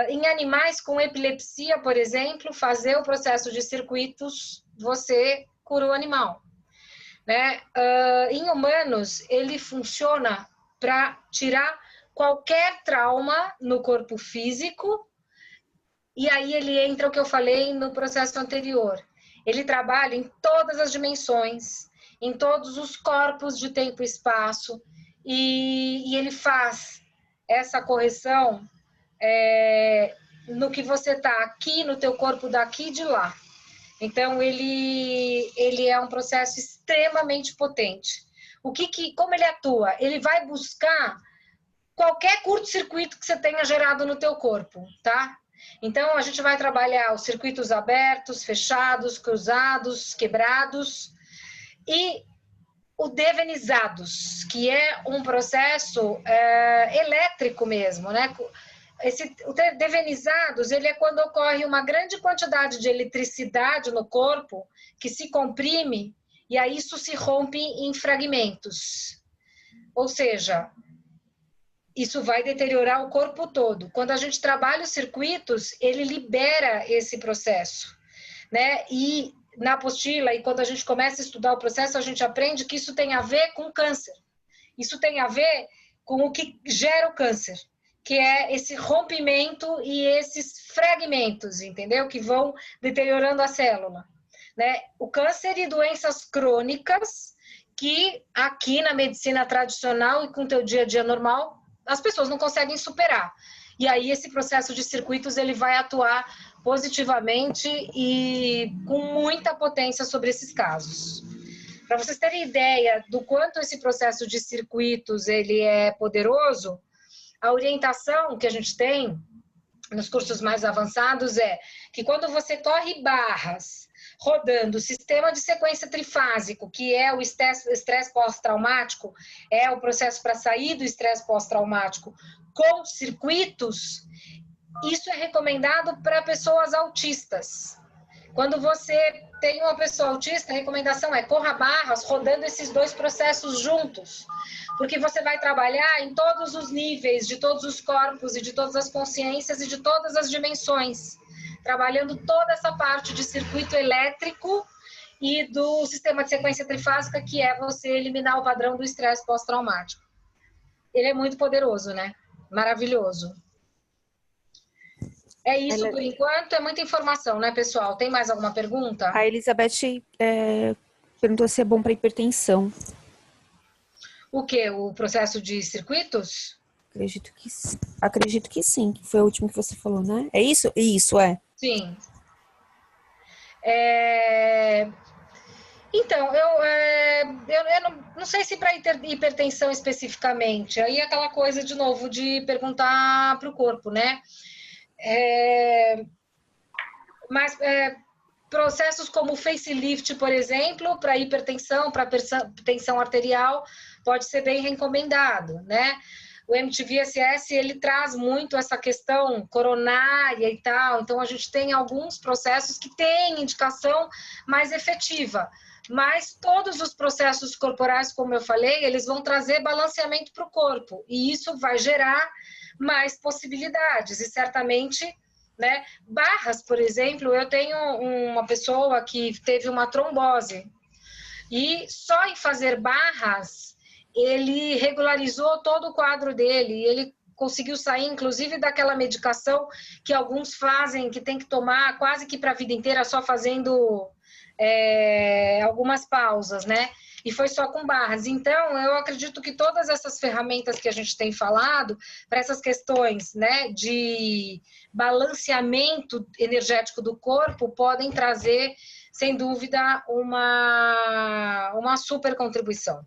Em animais com epilepsia, por exemplo, fazer o processo de circuitos, você cura o animal, né? Em humanos, ele funciona para tirar qualquer trauma no corpo físico, e aí ele entra o que eu falei no processo anterior. Ele trabalha em todas as dimensões, em todos os corpos de tempo e espaço, e ele faz essa correção no que você está aqui, no teu corpo daqui e de lá. Então, ele é um processo extremamente potente. Como ele atua? Ele vai buscar qualquer curto-circuito que você tenha gerado no teu corpo, tá? Então, a gente vai trabalhar os circuitos abertos, fechados, cruzados, quebrados e o devenizados, que é um processo elétrico mesmo, né? O devenizados, ele é quando ocorre uma grande quantidade de eletricidade no corpo que se comprime e aí isso se rompe em fragmentos. Ou seja, isso vai deteriorar o corpo todo. Quando a gente trabalha os circuitos, ele libera esse processo, né? E na apostila, e quando a gente começa a estudar o processo, a gente aprende que isso tem a ver com câncer. Isso tem a ver com o que gera o câncer, que é esse rompimento e esses fragmentos, entendeu? Que vão deteriorando a célula, né? O câncer e doenças crônicas que aqui na medicina tradicional e com o teu dia a dia normal, as pessoas não conseguem superar. E aí esse processo de circuitos, ele vai atuar positivamente e com muita potência sobre esses casos. Para vocês terem ideia do quanto esse processo de circuitos ele é poderoso, a orientação que a gente tem nos cursos mais avançados é que quando você corre barras rodando o sistema de sequência trifásico, que é o estresse pós-traumático, é o processo para sair do estresse pós-traumático com circuitos, isso é recomendado para pessoas autistas. Quando você tem uma pessoa autista, a recomendação é corra barras rodando esses dois processos juntos, porque você vai trabalhar em todos os níveis, de todos os corpos e de todas as consciências e de todas as dimensões, trabalhando toda essa parte de circuito elétrico e do sistema de sequência trifásica, que é você eliminar o padrão do estresse pós-traumático. Ele é muito poderoso, né? Maravilhoso. É isso por enquanto, é muita informação, né, pessoal? Tem mais alguma pergunta? A Elizabeth perguntou se é bom para hipertensão. O quê? O processo de circuitos? Acredito que sim, que foi o último que você falou, né? É isso? Isso, é. Sim. Então, eu não sei se para hipertensão especificamente. Aí é aquela coisa, de novo, de perguntar para o corpo, né? Mas processos como o facelift, por exemplo, para hipertensão, para tensão arterial, pode ser bem recomendado, né? O MTVSS, ele traz muito essa questão coronária e tal, então a gente tem alguns processos que têm indicação mais efetiva, mas todos os processos corporais, como eu falei, eles vão trazer balanceamento para o corpo, e isso vai gerar mais possibilidades, e certamente, né? Barras, por exemplo, eu tenho uma pessoa que teve uma trombose, e só em fazer barras, ele regularizou todo o quadro dele, e ele conseguiu sair, inclusive, daquela medicação que alguns fazem, que tem que tomar quase que para a vida inteira, só fazendo algumas pausas, né? E foi só com barras. Então, eu acredito que todas essas ferramentas que a gente tem falado, para essas questões, né, de balanceamento energético do corpo, podem trazer, sem dúvida, uma super contribuição.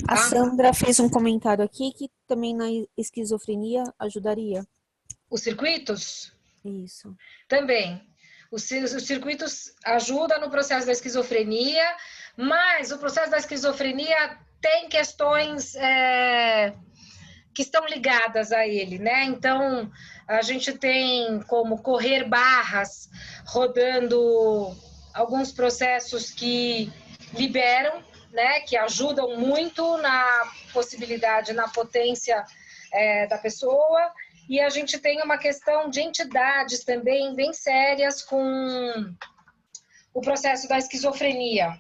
A Sandra fez um comentário aqui que também na esquizofrenia ajudaria. Os circuitos? Isso. Também. Os circuitos ajudam no processo da esquizofrenia, mas o processo da esquizofrenia tem questões que estão ligadas a ele, né? Então, a gente tem como correr barras, rodando alguns processos que liberam, né? Que ajudam muito na possibilidade, na potência da pessoa. E a gente tem uma questão de entidades também bem sérias com o processo da esquizofrenia,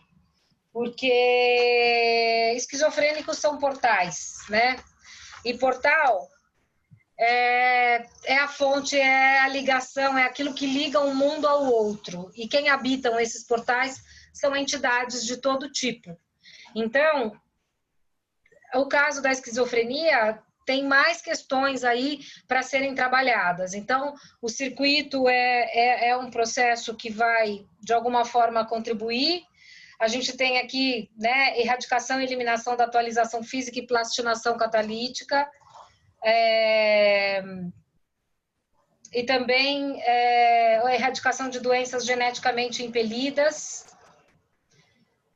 porque esquizofrênicos são portais, né? E portal é a fonte, é a ligação, é aquilo que liga um mundo ao outro. E quem habitam esses portais são entidades de todo tipo. Então, o caso da esquizofrenia tem mais questões aí para serem trabalhadas. Então, o circuito é um processo que vai, de alguma forma, contribuir. A gente tem aqui, né, erradicação e eliminação da atualização física e plastinação catalítica. E também a erradicação de doenças geneticamente impelidas.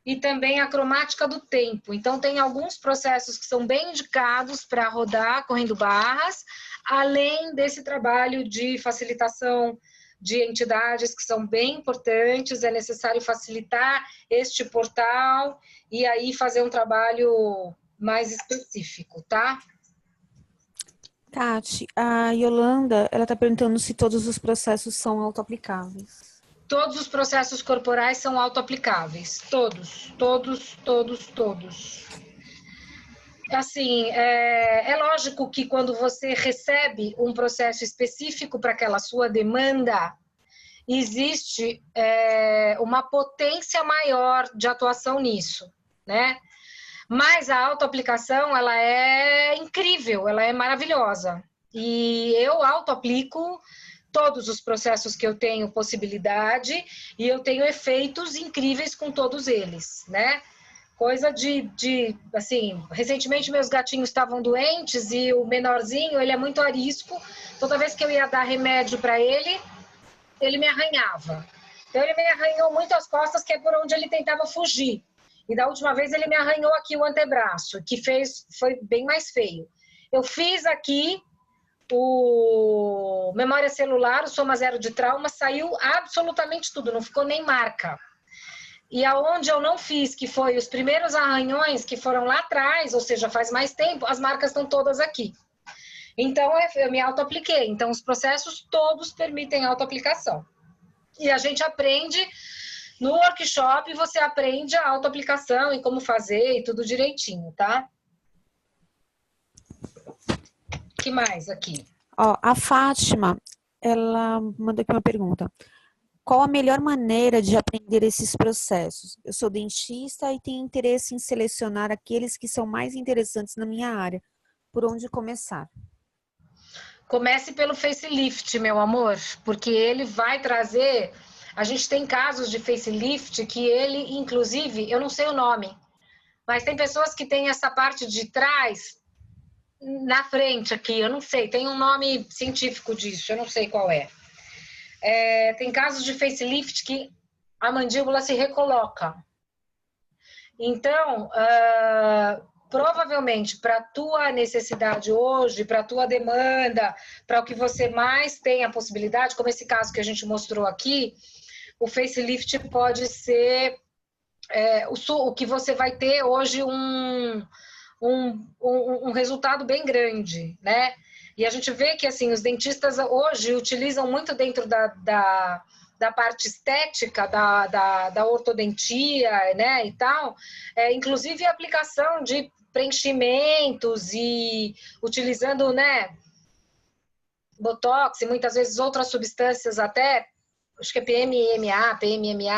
E também a cromática do tempo. Então, tem alguns processos que são bem indicados para rodar correndo barras, além desse trabalho de facilitação de entidades que são bem importantes, é necessário facilitar este portal e aí fazer um trabalho mais específico, tá? Tati, a Yolanda, ela está perguntando se todos os processos são autoaplicáveis. Todos os processos corporais são autoaplicáveis. Todos, todos, todos, todos. Assim, é lógico que quando você recebe um processo específico para aquela sua demanda, existe uma potência maior de atuação nisso, né? Mas a autoaplicação, ela é incrível, ela é maravilhosa. E eu autoaplico todos os processos que eu tenho possibilidade e eu tenho efeitos incríveis com todos eles, né? Coisa assim, recentemente meus gatinhos estavam doentes e o menorzinho, ele é muito arisco. Toda vez que eu ia dar remédio para ele, ele me arranhava. Então ele me arranhou muito as costas, que é por onde ele tentava fugir. E da última vez ele me arranhou aqui o antebraço, que foi bem mais feio. Eu fiz aqui o memória celular, o soma zero de trauma, saiu absolutamente tudo, não ficou nem marca. E aonde eu não fiz, que foi os primeiros arranhões que foram lá atrás, ou seja, faz mais tempo, as marcas estão todas aqui. Então, eu me auto-apliquei. Então, os processos todos permitem auto-aplicação. E a gente aprende, no workshop, você aprende a auto-aplicação e como fazer e tudo direitinho, tá? O que mais aqui? Ó, a Fátima, ela mandou aqui uma pergunta. Qual a melhor maneira de aprender esses processos? Eu sou dentista e tenho interesse em selecionar aqueles que são mais interessantes na minha área. Por onde começar? Comece pelo facelift, meu amor, porque ele vai trazer... A gente tem casos de facelift que ele, inclusive, eu não sei o nome, mas tem pessoas que têm essa parte de trás na frente aqui, eu não sei, tem um nome científico disso, eu não sei qual é. Tem casos de facelift que a mandíbula se recoloca. Então, provavelmente, para a tua necessidade hoje, para a tua demanda, para o que você mais tem a possibilidade, como esse caso que a gente mostrou aqui, o facelift pode ser o que você vai ter hoje um resultado bem grande, né? E a gente vê que, assim, os dentistas hoje utilizam muito dentro da parte estética, da ortodontia, né, e tal, inclusive a aplicação de preenchimentos e utilizando, né, botox e muitas vezes outras substâncias até, acho que é PMMA,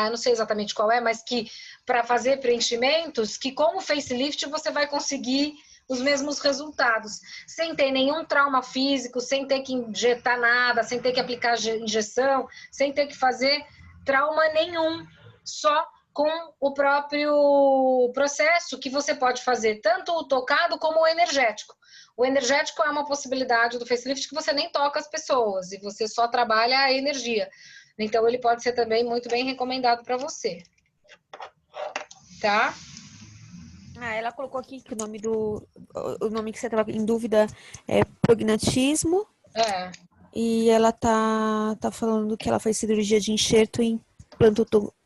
eu não sei exatamente qual é, mas que para fazer preenchimentos, que com o facelift você vai conseguir os mesmos resultados, sem ter nenhum trauma físico, sem ter que injetar nada, sem ter que aplicar injeção, sem ter que fazer trauma nenhum, só com o próprio processo que você pode fazer, tanto o tocado como o energético. O energético é uma possibilidade do facelift que você nem toca as pessoas, e você só trabalha a energia. Então, ele pode ser também muito bem recomendado para você. Tá? Ela colocou aqui que o nome que você estava em dúvida é prognatismo. E ela tá falando que ela faz cirurgia de enxerto em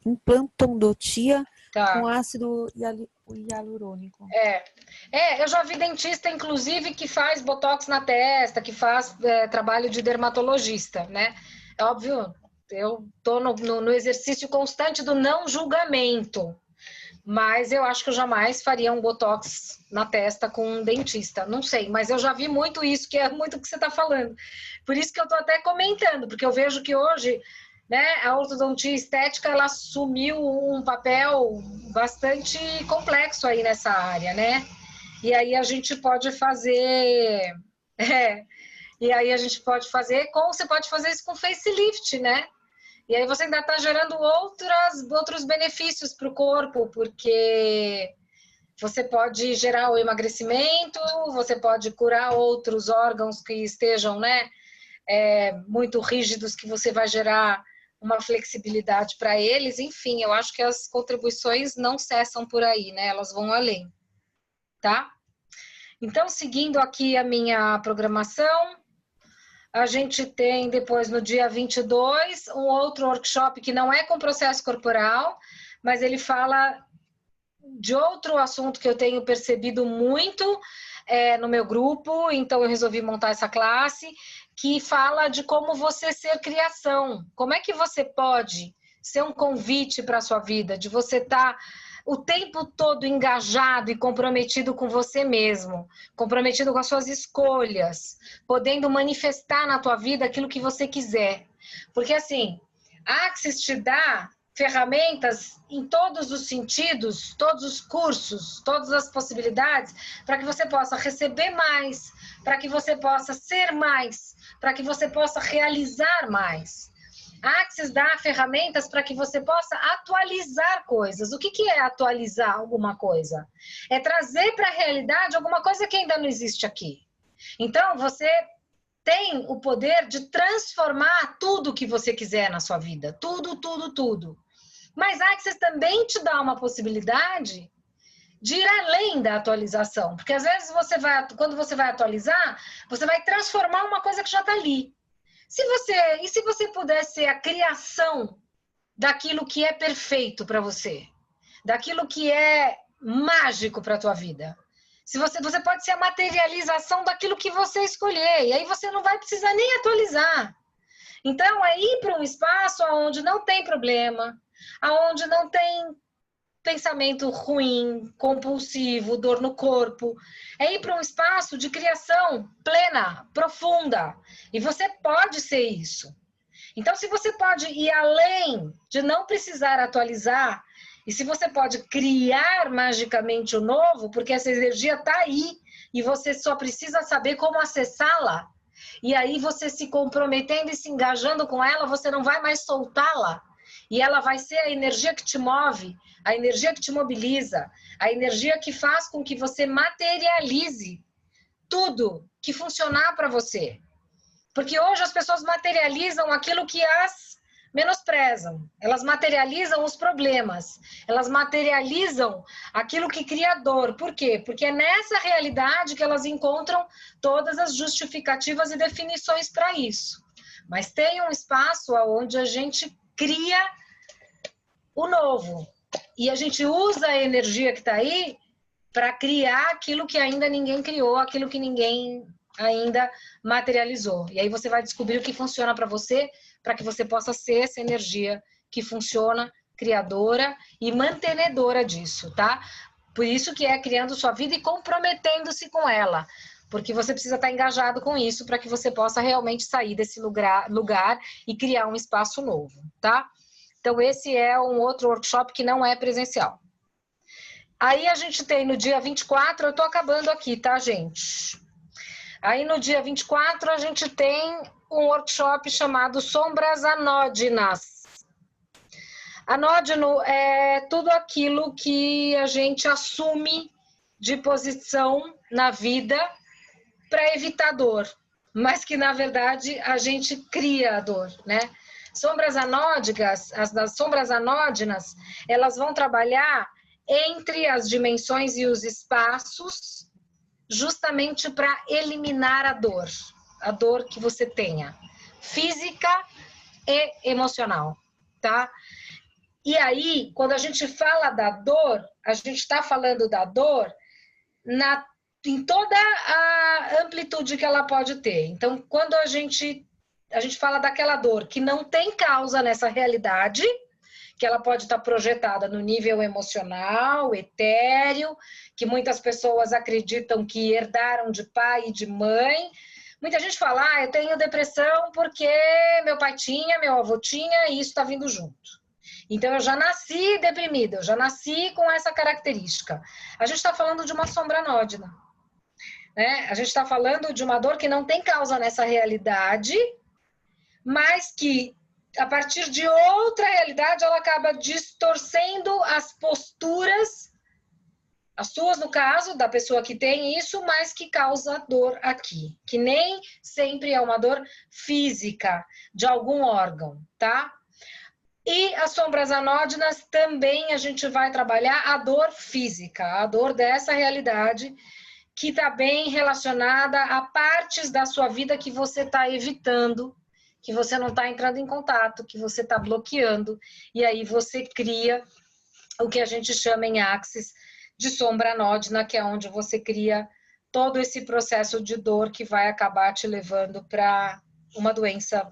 implantodontia com ácido hialurônico. Eu já vi dentista, inclusive, que faz botox na testa, que faz trabalho de dermatologista, né? É óbvio, eu tô no exercício constante do não julgamento. Mas eu acho que eu jamais faria um botox na testa com um dentista. Não sei, mas eu já vi muito isso, que é muito o que você está falando. Por isso que eu estou até comentando, porque eu vejo que hoje, né, a ortodontia estética, ela assumiu um papel bastante complexo aí nessa área, né? E aí a gente pode fazer... Você pode fazer isso com facelift, né? E aí você ainda está gerando outros benefícios para o corpo, porque você pode gerar o emagrecimento, você pode curar outros órgãos que estejam, né, muito rígidos, que você vai gerar uma flexibilidade para eles. Enfim, eu acho que as contribuições não cessam por aí, né? Elas vão além, tá? Então, seguindo aqui a minha programação, a gente tem depois, no dia 22, um outro workshop que não é com processo corporal, mas ele fala de outro assunto que eu tenho percebido muito no meu grupo, então eu resolvi montar essa classe, que fala de como você ser criação. Como é que você pode ser um convite para a sua vida, de você estar o tempo todo engajado e comprometido com você mesmo, comprometido com as suas escolhas, podendo manifestar na tua vida aquilo que você quiser. Porque, assim, a Axis te dá ferramentas em todos os sentidos, todos os cursos, todas as possibilidades, para que você possa receber mais, para que você possa ser mais, para que você possa realizar mais. A Axis dá ferramentas para que você possa atualizar coisas. O que é atualizar alguma coisa? É trazer para a realidade alguma coisa que ainda não existe aqui. Então, você tem o poder de transformar tudo que você quiser na sua vida. Tudo, tudo, tudo. Mas a Axis também te dá uma possibilidade de ir além da atualização. Porque às vezes quando você vai atualizar, você vai transformar uma coisa que já está ali. E se você pudesse ser a criação daquilo que é perfeito para você, daquilo que é mágico para a tua vida? Se você pode ser a materialização daquilo que você escolher, e aí você não vai precisar nem atualizar. Então, é ir para um espaço onde não tem problema, onde não tem pensamento ruim, compulsivo, dor no corpo. É ir para um espaço de criação plena, profunda. E você pode ser isso. Então, se você pode ir além de não precisar atualizar, e se você pode criar magicamente o novo, porque essa energia está aí, e você só precisa saber como acessá-la, e aí você se comprometendo e se engajando com ela, você não vai mais soltá-la. E ela vai ser a energia que te move, a energia que te mobiliza, a energia que faz com que você materialize tudo que funcionar para você. Porque hoje as pessoas materializam aquilo que as menosprezam. Elas materializam os problemas. Elas materializam aquilo que cria dor. Por quê? Porque é nessa realidade que elas encontram todas as justificativas e definições para isso. Mas tem um espaço onde a gente cria o novo. E a gente usa a energia que está aí para criar aquilo que ainda ninguém criou, aquilo que ninguém ainda materializou. E aí você vai descobrir o que funciona para você, para que você possa ser essa energia que funciona, criadora e mantenedora disso, tá? Por isso que é criando sua vida e comprometendo-se com ela. Porque você precisa estar engajado com isso para que você possa realmente sair desse lugar e criar um espaço novo, tá? Então, esse é um outro workshop que não é presencial. Aí a gente tem no dia 24, eu tô acabando aqui, tá, gente? Aí no dia 24 a gente tem um workshop chamado Sombras Anódinas. Anódino é tudo aquilo que a gente assume de posição na vida para evitar dor, mas que na verdade a gente cria a dor, né? Sombras anódinas, as sombras anódinas, elas vão trabalhar entre as dimensões e os espaços, justamente para eliminar a dor que você tenha, física e emocional, tá? E aí, quando a gente fala da dor, a gente está falando da dor em toda a amplitude que ela pode ter. Então, quando a gente fala daquela dor que não tem causa nessa realidade, que ela pode estar projetada no nível emocional, etéreo, que muitas pessoas acreditam que herdaram de pai e de mãe. Muita gente fala, eu tenho depressão porque meu pai tinha, meu avô tinha, e isso está vindo junto. Então, eu já nasci deprimida, eu já nasci com essa característica. A gente está falando de uma sombra anódina, né? A gente está falando de uma dor que não tem causa nessa realidade, mas que, a partir de outra realidade, ela acaba distorcendo as posturas, as suas, no caso, da pessoa que tem isso, mas que causa dor aqui. Que nem sempre é uma dor física de algum órgão, tá? E as sombras anódinas também a gente vai trabalhar a dor física, a dor dessa realidade que está bem relacionada a partes da sua vida que você está evitando, que você não está entrando em contato, que você está bloqueando, e aí você cria o que a gente chama em Axis de sombra anódina, que é onde você cria todo esse processo de dor que vai acabar te levando para uma doença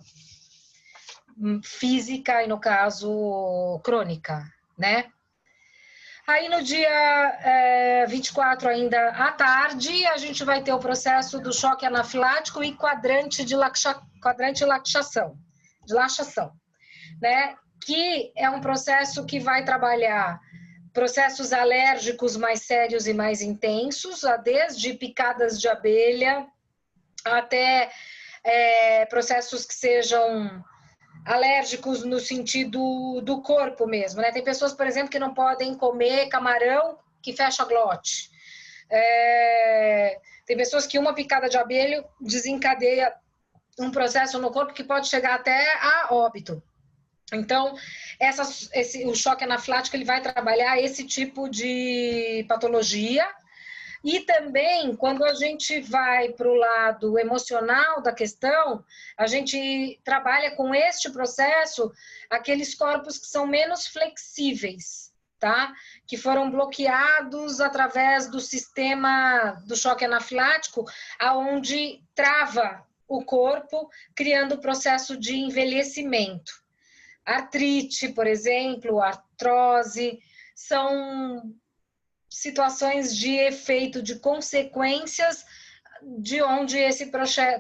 física e, no caso, crônica, né? Aí no dia 24 ainda à tarde, a gente vai ter o processo do choque anafilático e quadrante de laxação, né? Que é um processo que vai trabalhar processos alérgicos mais sérios e mais intensos, desde picadas de abelha até processos que sejam alérgicos no sentido do corpo mesmo, né? Tem pessoas, por exemplo, que não podem comer camarão que fecha a glote. Tem pessoas que uma picada de abelha desencadeia um processo no corpo que pode chegar até a óbito. Então, o choque anafilático ele vai trabalhar esse tipo de patologia. E também, quando a gente vai para o lado emocional da questão, a gente trabalha com este processo aqueles corpos que são menos flexíveis, tá? Que foram bloqueados através do sistema do choque anafilático, aonde trava o corpo, criando o processo de envelhecimento. Artrite, por exemplo, artrose, são situações de efeito, de consequências, de onde esse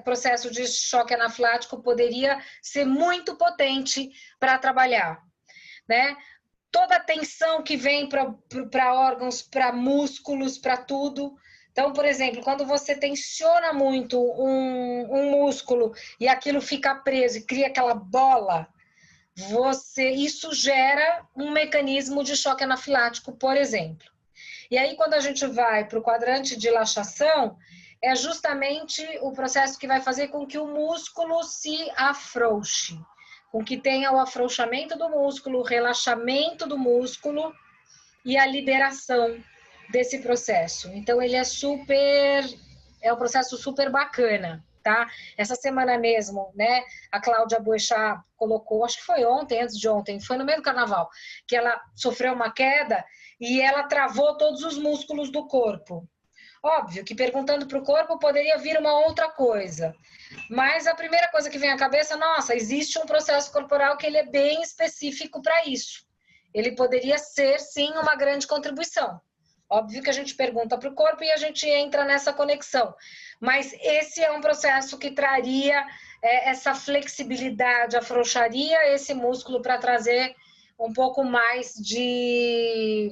processo de choque anafilático poderia ser muito potente para trabalhar, né? Toda a tensão que vem para órgãos, para músculos, para tudo. Então, por exemplo, quando você tensiona muito um músculo e aquilo fica preso e cria aquela bola, isso gera um mecanismo de choque anafilático, por exemplo. E aí, quando a gente vai para o quadrante de laxação, é justamente o processo que vai fazer com que o músculo se afrouxe, com que tenha o afrouxamento do músculo, o relaxamento do músculo e a liberação desse processo. Então, ele é um processo super bacana, tá? Essa semana mesmo, né, a Cláudia Boechat colocou, acho que foi ontem, antes de ontem, foi no meio do carnaval, que ela sofreu uma queda e ela travou todos os músculos do corpo. Óbvio que perguntando para o corpo poderia vir uma outra coisa, mas a primeira coisa que vem à cabeça, nossa, existe um processo corporal que ele é bem específico para isso. Ele poderia ser, sim, uma grande contribuição. Óbvio que a gente pergunta para o corpo e a gente entra nessa conexão. Mas esse é um processo que traria essa flexibilidade, afrouxaria esse músculo para trazer um pouco mais de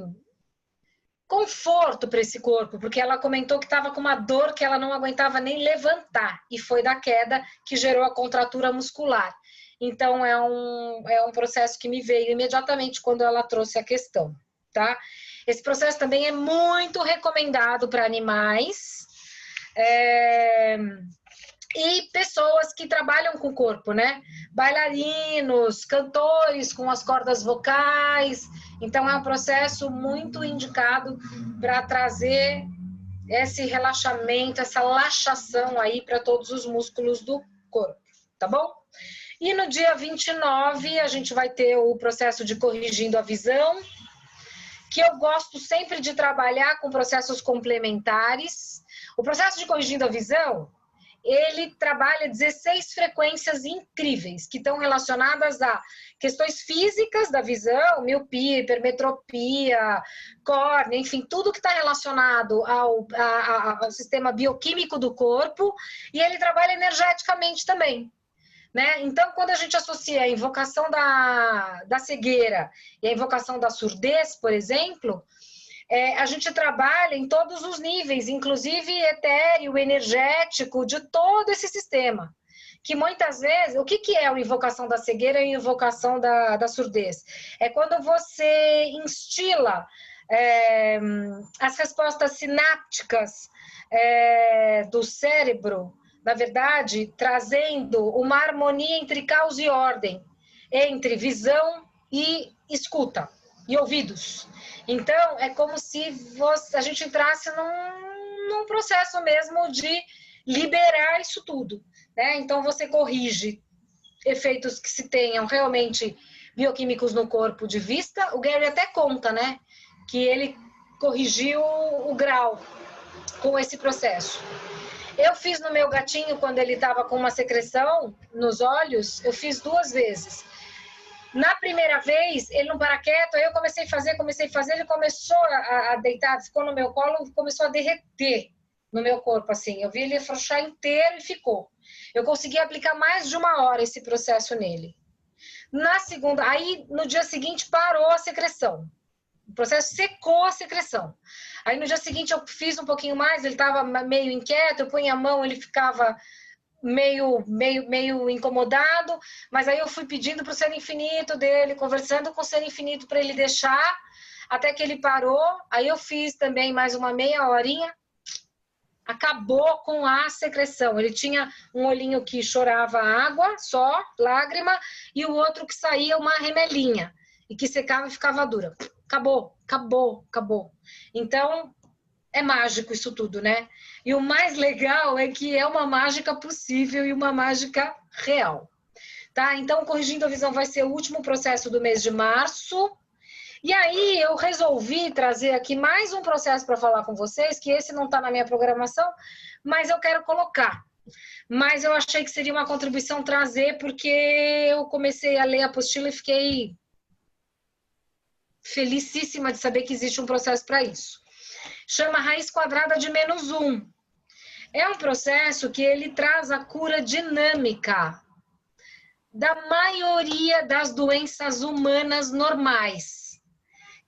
conforto para esse corpo, porque ela comentou que estava com uma dor que ela não aguentava nem levantar, e foi da queda que gerou a contratura muscular. Então, é um processo que me veio imediatamente quando ela trouxe a questão, tá? Esse processo também é muito recomendado para animais e pessoas que trabalham com o corpo, né? Bailarinos, cantores com as cordas vocais. Então, é um processo muito indicado para trazer esse relaxamento, essa laxação aí para todos os músculos do corpo, tá bom? E no dia 29, a gente vai ter o processo de corrigindo a visão, que eu gosto sempre de trabalhar com processos complementares. O processo de corrigindo a visão, ele trabalha 16 frequências incríveis, que estão relacionadas a questões físicas da visão, miopia, hipermetropia, córnea, enfim, tudo que está relacionado ao sistema bioquímico do corpo, e ele trabalha energeticamente também. Né? Então, quando a gente associa a invocação da cegueira e a invocação da surdez, por exemplo, a gente trabalha em todos os níveis, inclusive etéreo, energético, de todo esse sistema. Que muitas vezes, o que é a invocação da cegueira e a invocação da surdez? É quando você instila as respostas sinápticas do cérebro, na verdade, trazendo uma harmonia entre causa e ordem, entre visão e escuta, e ouvidos. Então, é como se a gente entrasse num processo mesmo de liberar isso tudo, né? Então, você corrige efeitos que se tenham realmente bioquímicos no corpo de vista. O Gary até conta, né? Que ele corrigiu o grau com esse processo. Eu fiz no meu gatinho, quando ele estava com uma secreção nos olhos, eu fiz 2 vezes. Na primeira vez, ele não para quieto, aí eu comecei a fazer, ele começou a deitar, ficou no meu colo, começou a derreter no meu corpo, assim. Eu vi ele afrouxar inteiro e ficou. Eu consegui aplicar mais de 1 hora esse processo nele. Na segunda, aí no dia seguinte parou a secreção. O processo secou a secreção. Aí no dia seguinte eu fiz um pouquinho mais, ele estava meio inquieto, eu punha a mão, ele ficava meio incomodado, mas aí eu fui pedindo para o Ser Infinito dele, conversando com o Ser Infinito para ele deixar, até que ele parou. Aí eu fiz também mais uma meia horinha, acabou com a secreção. Ele tinha um olhinho que chorava água, só, lágrima, e o outro que saía uma remelinha, e que secava e ficava dura. Acabou. Então, é mágico isso tudo, né? E o mais legal é que é uma mágica possível e uma mágica real, tá? Então, Corrigindo a Visão vai ser o último processo do mês de março. E aí, eu resolvi trazer aqui mais um processo para falar com vocês, que esse não está na minha programação, mas eu quero colocar. Mas eu achei que seria uma contribuição trazer, porque eu comecei a ler a apostila e fiquei felicíssima de saber que existe um processo para isso. Chama raiz quadrada de -1. É um processo que ele traz a cura dinâmica da maioria das doenças humanas normais,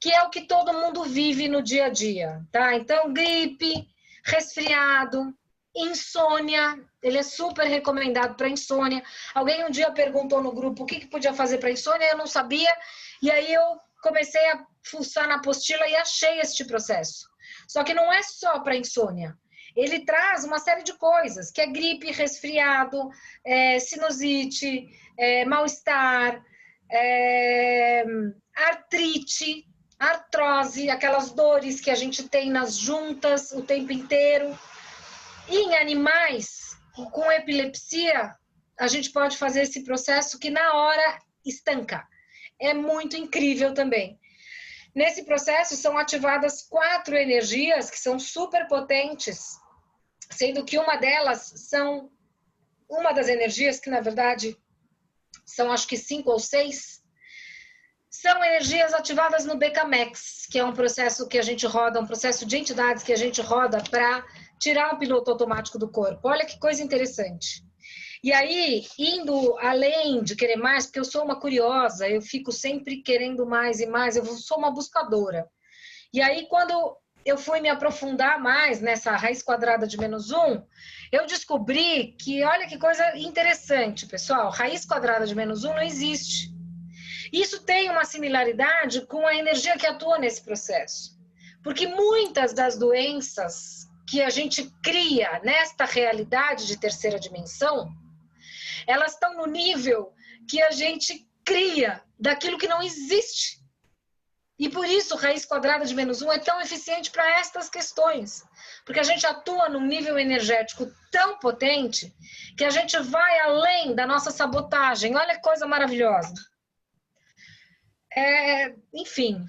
que é o que todo mundo vive no dia a dia, tá? Então, gripe, resfriado, insônia, ele é super recomendado para insônia. Alguém um dia perguntou no grupo o que podia fazer para insônia, eu não sabia, e aí eu comecei a fuçar na apostila e achei este processo. Só que não é só para insônia. Ele traz uma série de coisas, que é gripe, resfriado, sinusite, mal-estar, artrite, artrose, aquelas dores que a gente tem nas juntas o tempo inteiro. E em animais, com epilepsia, a gente pode fazer esse processo que na hora estanca. É muito incrível também. Nesse processo são ativadas 4 energias que são super potentes, sendo que uma das energias, que na verdade são acho que 5 ou 6, são energias ativadas no BKMX, que é um processo que a gente roda, um processo de entidades que a gente roda para tirar o piloto automático do corpo. Olha que coisa interessante. E aí, indo além de querer mais, porque eu sou uma curiosa, eu fico sempre querendo mais e mais, eu sou uma buscadora. E aí, quando eu fui me aprofundar mais nessa raiz quadrada de -1, eu descobri que, olha que coisa interessante, pessoal, raiz quadrada de -1 não existe. Isso tem uma similaridade com a energia que atua nesse processo. Porque muitas das doenças que a gente cria nesta realidade de terceira dimensão, elas estão no nível que a gente cria daquilo que não existe. E por isso raiz quadrada de -1 é tão eficiente para estas questões. Porque a gente atua num nível energético tão potente que a gente vai além da nossa sabotagem. Olha que coisa maravilhosa. Enfim,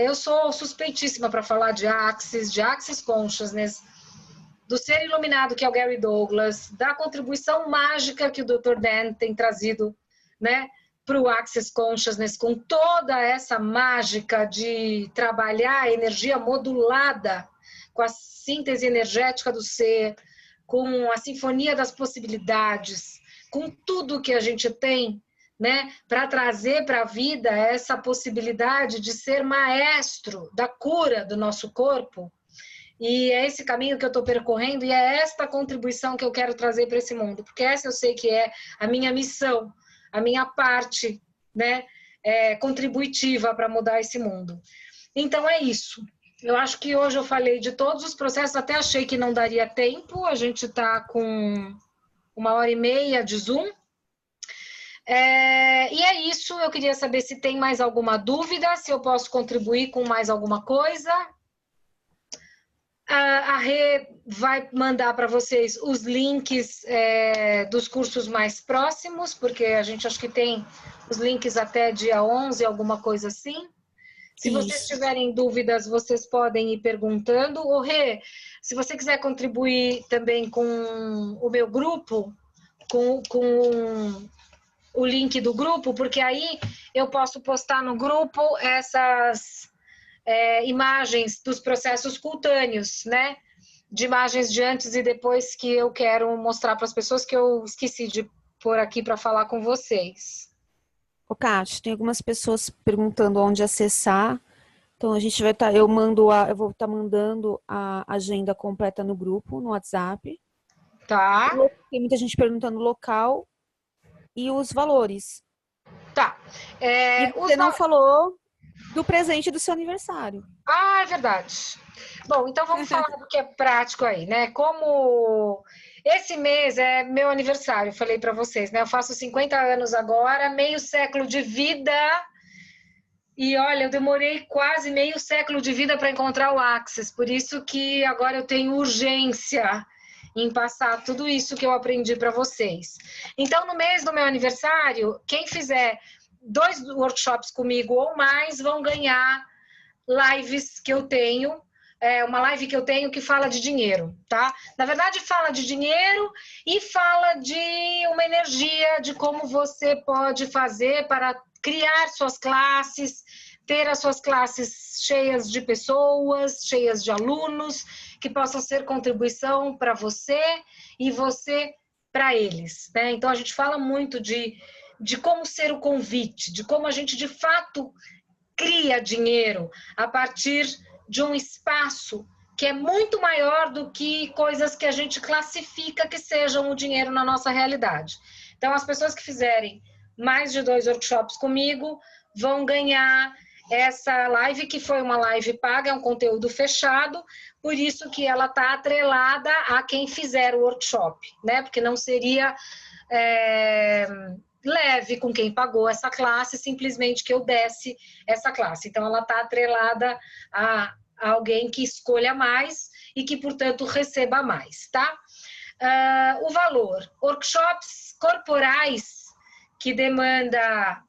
eu sou suspeitíssima para falar de Access Consciousness, do ser iluminado que é o Gary Douglas, da contribuição mágica que o Dr. Dan tem trazido, né, para o Access Consciousness, com toda essa mágica de trabalhar a energia modulada com a síntese energética do ser, com a sinfonia das possibilidades, com tudo que a gente tem, né, para trazer para a vida essa possibilidade de ser maestro da cura do nosso corpo. E é esse caminho que eu estou percorrendo e é esta contribuição que eu quero trazer para esse mundo, porque essa eu sei que é a minha missão, a minha parte, né, contributiva para mudar esse mundo. Então é isso. Eu acho que hoje eu falei de todos os processos, até achei que não daria tempo, a gente está com 1h30 de Zoom. E é isso, eu queria saber se tem mais alguma dúvida, se eu posso contribuir com mais alguma coisa. A Rê vai mandar para vocês os links dos cursos mais próximos, porque a gente acho que tem os links até dia 11, alguma coisa assim. Se vocês tiverem dúvidas, vocês podem ir perguntando. Ô Rê, se você quiser contribuir também com o meu grupo, com o link do grupo, porque aí eu posso postar no grupo essas imagens dos processos cutâneos, né? De imagens de antes e depois que eu quero mostrar para as pessoas, que eu esqueci de pôr aqui para falar com vocês. Ô, Kátia, tem algumas pessoas perguntando onde acessar. Então, a gente vai estar, eu vou estar mandando a agenda completa no grupo, no WhatsApp. Tá. Tem muita gente perguntando o local e os valores. Tá. E você não falou do presente do seu aniversário. Ah, é verdade. Bom, então vamos falar do que é prático aí, né? Como esse mês é meu aniversário, falei para vocês, né? Eu faço 50 anos agora, meio século de vida. E olha, eu demorei quase meio século de vida para encontrar o Access, por isso que agora eu tenho urgência em passar tudo isso que eu aprendi para vocês. Então, no mês do meu aniversário, quem fizer 2 workshops comigo ou mais vão ganhar lives que eu tenho, uma live que eu tenho que fala de dinheiro, tá? Na verdade, fala de dinheiro e fala de uma energia, de como você pode fazer para criar suas classes, ter as suas classes cheias de pessoas, cheias de alunos, que possam ser contribuição para você e você para eles, né? Então, a gente fala muito de como ser o convite, de como a gente, de fato, cria dinheiro a partir de um espaço que é muito maior do que coisas que a gente classifica que sejam o dinheiro na nossa realidade. Então, as pessoas que fizerem mais de 2 workshops comigo vão ganhar essa live, que foi uma live paga, é um conteúdo fechado, por isso que ela está atrelada a quem fizer o workshop, né? Porque não seria leve com quem pagou essa classe, simplesmente que eu desse essa classe. Então, ela está atrelada a alguém que escolha mais e que, portanto, receba mais, tá? O valor, workshops corporais que demanda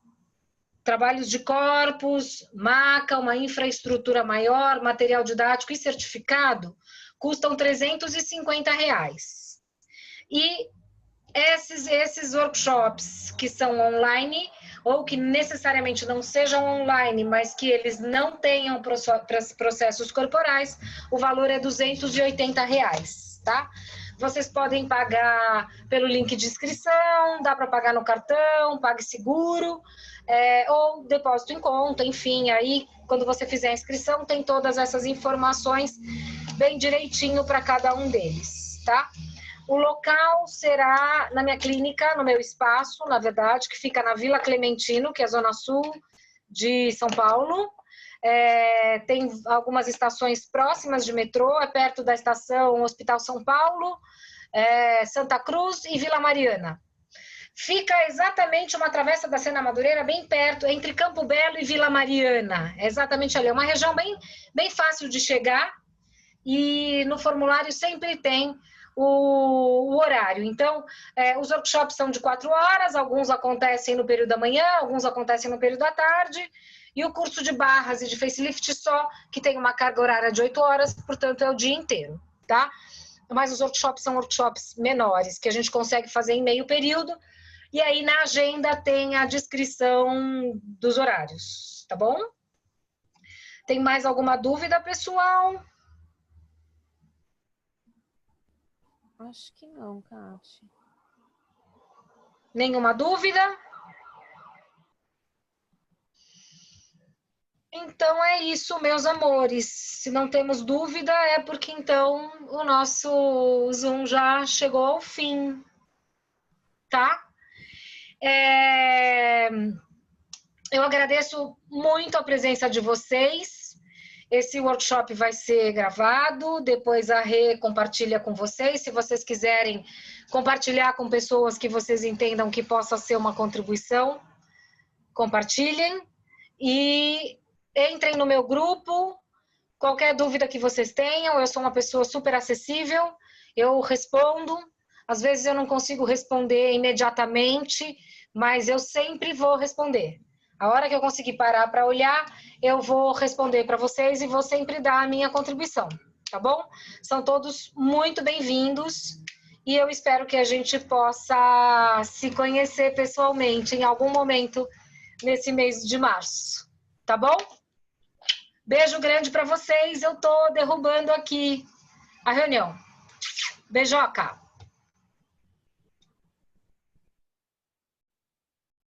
trabalhos de corpos, maca, uma infraestrutura maior, material didático e certificado, custam R$350. E esses workshops que são online, ou que necessariamente não sejam online, mas que eles não tenham processos corporais, o valor é R$280, tá? Vocês podem pagar pelo link de inscrição, dá para pagar no cartão, PagSeguro, ou depósito em conta, enfim, aí quando você fizer a inscrição tem todas essas informações bem direitinho para cada um deles, tá? O local será na minha clínica, no meu espaço, na verdade, que fica na Vila Clementino, que é a zona sul de São Paulo. Tem algumas estações próximas de metrô, é perto da estação Hospital São Paulo, Santa Cruz e Vila Mariana. Fica exatamente uma travessa da Sena Madureira, bem perto, entre Campo Belo e Vila Mariana. É exatamente ali, é uma região bem fácil de chegar, e no formulário sempre tem o horário. Então, os workshops são de 4 horas, alguns acontecem no período da manhã, alguns acontecem no período da tarde, e o curso de barras e de facelift só, que tem uma carga horária de 8 horas, portanto é o dia inteiro, tá? Mas os workshops são workshops menores, que a gente consegue fazer em meio período, e aí na agenda tem a descrição dos horários, tá bom? Tem mais alguma dúvida, pessoal? Acho que não, Kátia. Nenhuma dúvida? Então é isso, meus amores. Se não temos dúvida, é porque então o nosso Zoom já chegou ao fim, tá? Eu agradeço muito a presença de vocês. Esse workshop vai ser gravado, depois a Rê compartilha com vocês. Se vocês quiserem compartilhar com pessoas que vocês entendam que possa ser uma contribuição, compartilhem. E entrem no meu grupo, qualquer dúvida que vocês tenham, eu sou uma pessoa super acessível, eu respondo. Às vezes eu não consigo responder imediatamente, mas eu sempre vou responder. A hora que eu conseguir parar para olhar, eu vou responder para vocês e vou sempre dar a minha contribuição, tá bom? São todos muito bem-vindos e eu espero que a gente possa se conhecer pessoalmente em algum momento nesse mês de março, tá bom? Beijo grande para vocês, eu tô derrubando aqui a reunião. Beijoca!